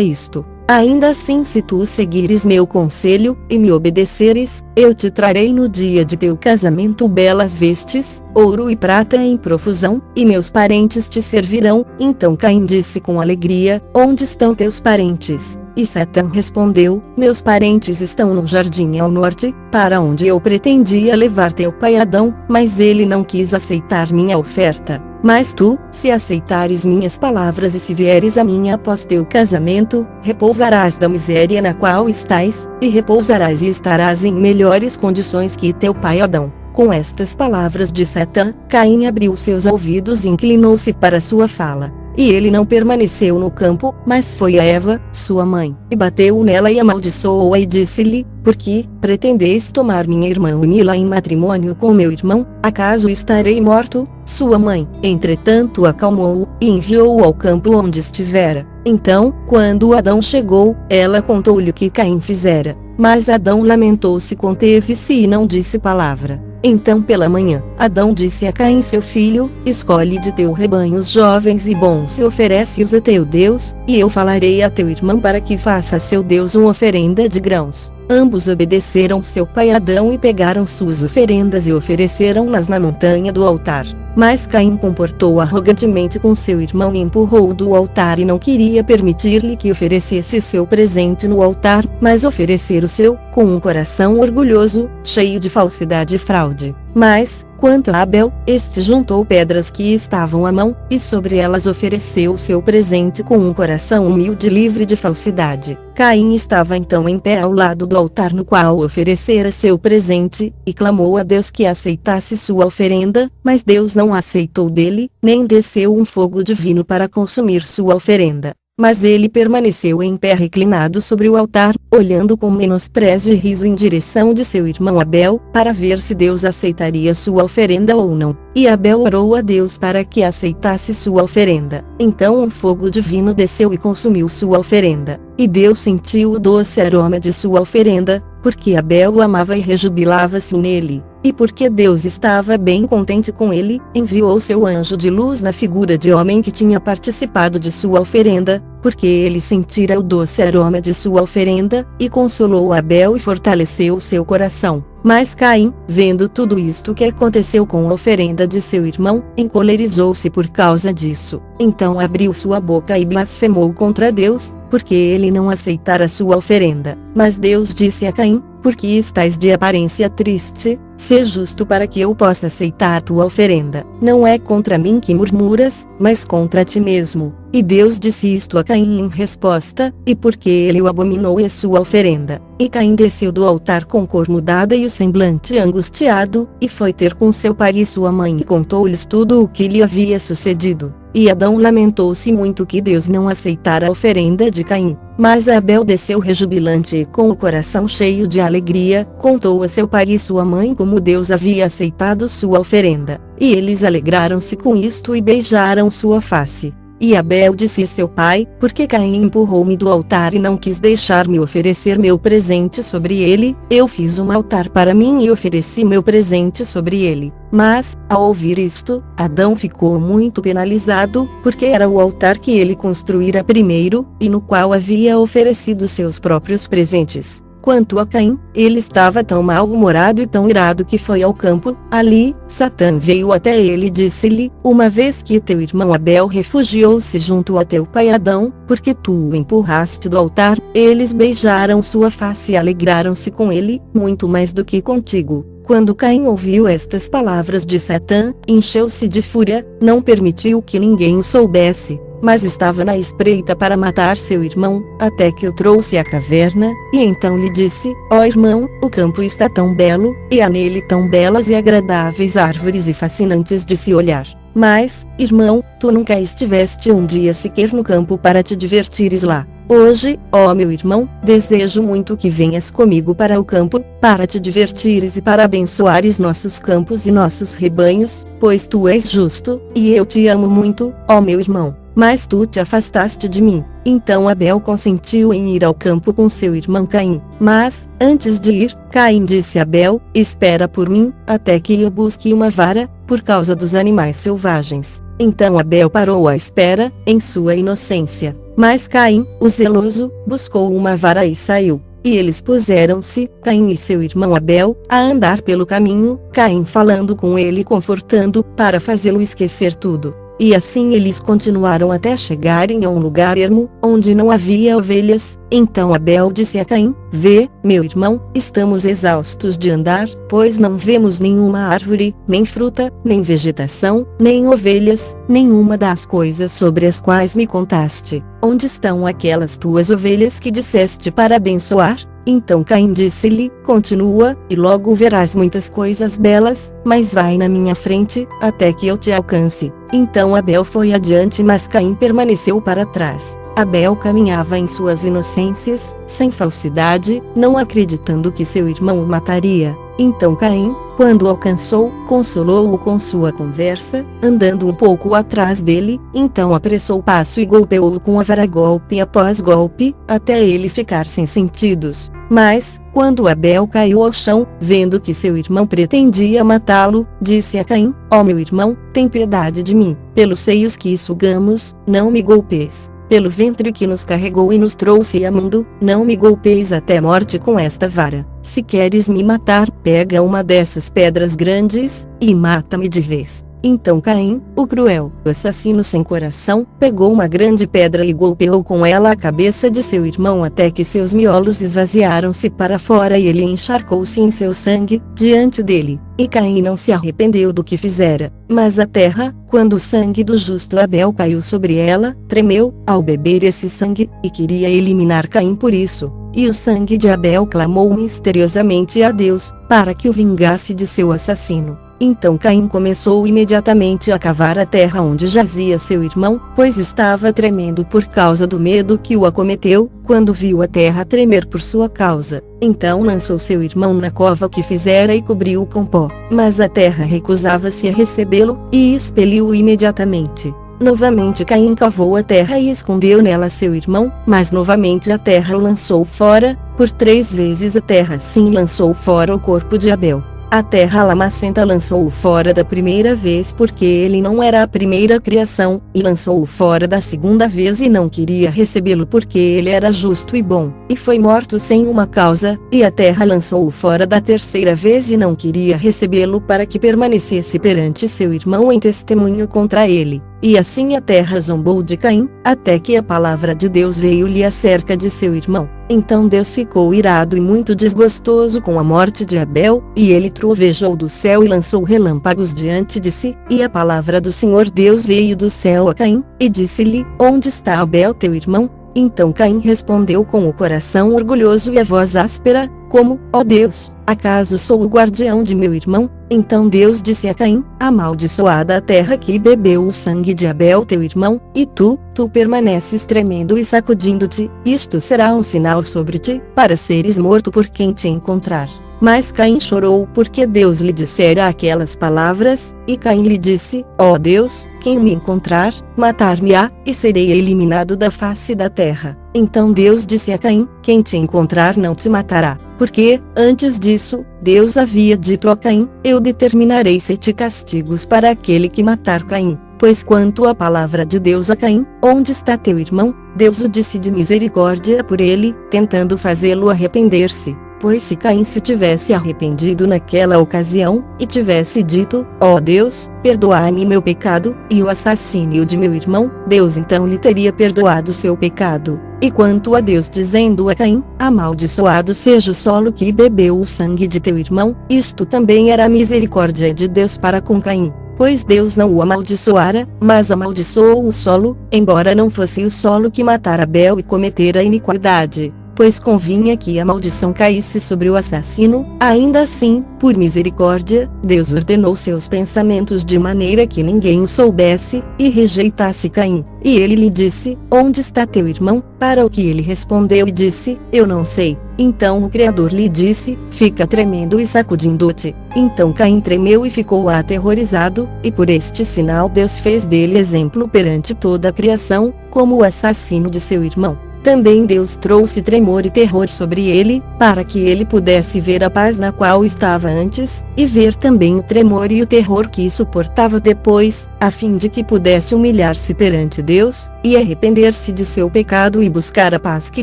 isto. Ainda assim, se tu seguires meu conselho, e me obedeceres, eu te trarei no dia de teu casamento belas vestes, ouro e prata em profusão, e meus parentes te servirão. Então Caim disse com alegria: onde estão teus parentes? E Satã respondeu: meus parentes estão no jardim ao norte, para onde eu pretendia levar teu pai Adão, mas ele não quis aceitar minha oferta. Mas tu, se aceitares minhas palavras e se vieres a mim após teu casamento, repousarás da miséria na qual estás, e repousarás e estarás em melhores condições que teu pai Adão. Com estas palavras de Satã, Caim abriu seus ouvidos e inclinou-se para sua fala. E ele não permaneceu no campo, mas foi a Eva, sua mãe, e bateu nela e amaldiçoou-a e disse-lhe: por que pretendeis tomar minha irmã uni-la em matrimônio com meu irmão? Acaso estarei morto? Sua mãe, entretanto, acalmou-o, e enviou-o ao campo onde estivera. Então, quando Adão chegou, ela contou-lhe o que Caim fizera. Mas Adão lamentou-se, conteve-se e não disse palavra. Então pela manhã, Adão disse a Caim seu filho: escolhe de teu rebanho os jovens e bons e oferece-os a teu Deus, e eu falarei a teu irmão para que faça a seu Deus uma oferenda de grãos. Ambos obedeceram seu pai Adão e pegaram suas oferendas e ofereceram-nas na montanha do altar. Mas Caim comportou arrogantemente com seu irmão e empurrou-o do altar e não queria permitir-lhe que oferecesse seu presente no altar, mas oferecer o seu, com um coração orgulhoso, cheio de falsidade e fraude. Mas, quanto a Abel, este juntou pedras que estavam à mão, e sobre elas ofereceu seu presente com um coração humilde e livre de falsidade. Caim estava então em pé ao lado do altar no qual oferecera seu presente, e clamou a Deus que aceitasse sua oferenda, mas Deus não aceitou dele, nem desceu um fogo divino para consumir sua oferenda. Mas ele permaneceu em pé reclinado sobre o altar, olhando com menosprezo e riso em direção de seu irmão Abel, para ver se Deus aceitaria sua oferenda ou não. E Abel orou a Deus para que aceitasse sua oferenda. Então um fogo divino desceu e consumiu sua oferenda. E Deus sentiu o doce aroma de sua oferenda, porque Abel o amava e rejubilava-se nele. E porque Deus estava bem contente com ele, enviou seu anjo de luz na figura de homem que tinha participado de sua oferenda, porque ele sentira o doce aroma de sua oferenda, e consolou Abel e fortaleceu seu coração. Mas Caim, vendo tudo isto que aconteceu com a oferenda de seu irmão, encolerizou-se por causa disso. Então abriu sua boca e blasfemou contra Deus, porque ele não aceitara sua oferenda. Mas Deus disse a Caim: porque estás de aparência triste? Sê justo para que eu possa aceitar tua oferenda. Não é contra mim que murmuras, mas contra ti mesmo. E Deus disse isto a Caim em resposta, e porque ele o abominou e a sua oferenda. E Caim desceu do altar com cor mudada e o semblante angustiado, e foi ter com seu pai e sua mãe e contou-lhes tudo o que lhe havia sucedido. E Adão lamentou-se muito que Deus não aceitara a oferenda de Caim. Mas Abel desceu rejubilante e com o coração cheio de alegria, contou a seu pai e sua mãe como Deus havia aceitado sua oferenda. E eles alegraram-se com isto e beijaram sua face. E Abel disse a seu pai, porque Caim empurrou-me do altar e não quis deixar-me oferecer meu presente sobre ele, eu fiz um altar para mim e ofereci meu presente sobre ele. Mas, ao ouvir isto, Adão ficou muito penalizado, porque era o altar que ele construíra primeiro, e no qual havia oferecido seus próprios presentes. Quanto a Caim, ele estava tão mal-humorado e tão irado que foi ao campo. Ali, Satã veio até ele e disse-lhe, uma vez que teu irmão Abel refugiou-se junto a teu pai Adão, porque tu o empurraste do altar, eles beijaram sua face e alegraram-se com ele, muito mais do que contigo. Quando Caim ouviu estas palavras de Satã, encheu-se de fúria, não permitiu que ninguém o soubesse, mas estava na espreita para matar seu irmão, até que o trouxe à caverna, e então lhe disse, ó irmão, o campo está tão belo, e há nele tão belas e agradáveis árvores e fascinantes de se olhar. Mas, irmão, tu nunca estiveste um dia sequer no campo para te divertires lá. Hoje, ó meu irmão, desejo muito que venhas comigo para o campo, para te divertires e para abençoares nossos campos e nossos rebanhos, pois tu és justo, e eu te amo muito, ó meu irmão. Mas tu te afastaste de mim. Então Abel consentiu em ir ao campo com seu irmão Caim. Mas, antes de ir, Caim disse a Abel, espera por mim, até que eu busque uma vara, por causa dos animais selvagens. Então Abel parou à espera, em sua inocência. Mas Caim, o zeloso, buscou uma vara e saiu. E eles puseram-se, Caim e seu irmão Abel, a andar pelo caminho, Caim falando com ele e confortando, para fazê-lo esquecer tudo. E assim eles continuaram até chegarem a um lugar ermo, onde não havia ovelhas. Então Abel disse a Caim, vê, meu irmão, estamos exaustos de andar, pois não vemos nenhuma árvore, nem fruta, nem vegetação, nem ovelhas, nenhuma das coisas sobre as quais me contaste. Onde estão aquelas tuas ovelhas que disseste para abençoar? Então Caim disse-lhe, continua, e logo verás muitas coisas belas, mas vai na minha frente, até que eu te alcance. Então Abel foi adiante, mas Caim permaneceu para trás. Abel caminhava em suas inocências, sem falsidade, não acreditando que seu irmão o mataria. Então Caim, quando o alcançou, consolou-o com sua conversa, andando um pouco atrás dele, então apressou o passo e golpeou-o com a vara golpe após golpe, até ele ficar sem sentidos. Mas, quando Abel caiu ao chão, vendo que seu irmão pretendia matá-lo, disse a Caim, ó meu irmão, tem piedade de mim, pelos seios que sugamos, não me golpees. Pelo ventre que nos carregou e nos trouxe a mundo, não me golpeis até morte com esta vara. Se queres me matar, pega uma dessas pedras grandes, e mata-me de vez. Então Caim, o cruel, assassino sem coração, pegou uma grande pedra e golpeou com ela a cabeça de seu irmão até que seus miolos esvaziaram-se para fora e ele encharcou-se em seu sangue, diante dele. E Caim não se arrependeu do que fizera, mas a terra, quando o sangue do justo Abel caiu sobre ela, tremeu, ao beber esse sangue, e queria eliminar Caim por isso. E o sangue de Abel clamou misteriosamente a Deus, para que o vingasse de seu assassino. Então Caim começou imediatamente a cavar a terra onde jazia seu irmão, pois estava tremendo por causa do medo que o acometeu, quando viu a terra tremer por sua causa. Então lançou seu irmão na cova que fizera e cobriu-o com pó. Mas a terra recusava-se a recebê-lo, e expeliu-o imediatamente. Novamente Caim cavou a terra e escondeu nela seu irmão, mas novamente a terra o lançou fora, por 3 vezes a terra sim lançou fora o corpo de Abel. A terra lamacenta lançou-o fora da primeira vez porque ele não era a primeira criação, e lançou-o fora da segunda vez e não queria recebê-lo porque ele era justo e bom, e foi morto sem uma causa, e a terra lançou-o fora da terceira vez e não queria recebê-lo para que permanecesse perante seu irmão em testemunho contra ele. E assim a terra zombou de Caim, até que a palavra de Deus veio-lhe acerca de seu irmão. Então Deus ficou irado e muito desgostoso com a morte de Abel, e ele trovejou do céu e lançou relâmpagos diante de si, e a palavra do Senhor Deus veio do céu a Caim, e disse-lhe: Onde está Abel teu irmão? Então Caim respondeu com o coração orgulhoso e a voz áspera: Como, ó Deus, acaso sou o guardião de meu irmão? Então Deus disse a Caim: Amaldiçoada a terra que bebeu o sangue de Abel teu irmão, e tu permaneces tremendo e sacudindo-te, isto será um sinal sobre ti, para seres morto por quem te encontrar. Mas Caim chorou porque Deus lhe dissera aquelas palavras, e Caim lhe disse: Ó Deus, quem me encontrar, matar-me-á, e serei eliminado da face da terra. Então Deus disse a Caim: Quem te encontrar não te matará, porque, antes disso, Deus havia dito a Caim: Eu determinarei 7 castigos para aquele que matar Caim. Pois quanto à palavra de Deus a Caim: Onde está teu irmão? Deus o disse de misericórdia por ele, tentando fazê-lo arrepender-se. Pois se Caim se tivesse arrependido naquela ocasião, e tivesse dito: Ó Deus, perdoai-me meu pecado, e o assassínio de meu irmão, Deus então lhe teria perdoado seu pecado. E quanto a Deus dizendo a Caim: Amaldiçoado seja o solo que bebeu o sangue de teu irmão, isto também era a misericórdia de Deus para com Caim. Pois Deus não o amaldiçoara, mas amaldiçoou o solo, embora não fosse o solo que matara Abel e cometera iniquidade. Pois convinha que a maldição caísse sobre o assassino, ainda assim, por misericórdia, Deus ordenou seus pensamentos de maneira que ninguém o soubesse, e rejeitasse Caim. E ele lhe disse: Onde está teu irmão? Para o que ele respondeu e disse: Eu não sei. Então o Criador lhe disse: Fica tremendo e sacudindo-te. Então Caim tremeu e ficou aterrorizado, e por este sinal Deus fez dele exemplo perante toda a criação, como o assassino de seu irmão. Também Deus trouxe tremor e terror sobre ele, para que ele pudesse ver a paz na qual estava antes, e ver também o tremor e o terror que suportava depois, a fim de que pudesse humilhar-se perante Deus, e arrepender-se de seu pecado e buscar a paz que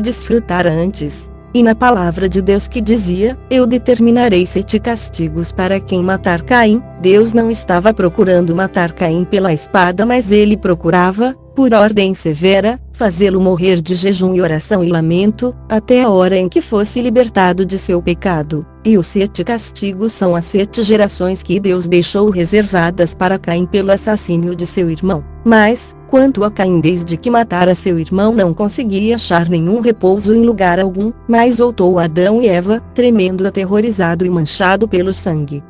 desfrutara antes. E na palavra de Deus que dizia: Eu determinarei 7 castigos para quem matar Caim, Deus não estava procurando matar Caim pela espada, mas ele procurava, por ordem severa, fazê-lo morrer de jejum e oração e lamento, até a hora em que fosse libertado de seu pecado. E os 7 castigos são as 7 gerações que Deus deixou reservadas para Caim pelo assassínio de seu irmão. Mas, quanto a Caim, desde que matara seu irmão não conseguia achar nenhum repouso em lugar algum, mas voltou Adão e Eva, tremendo, aterrorizado e manchado pelo sangue.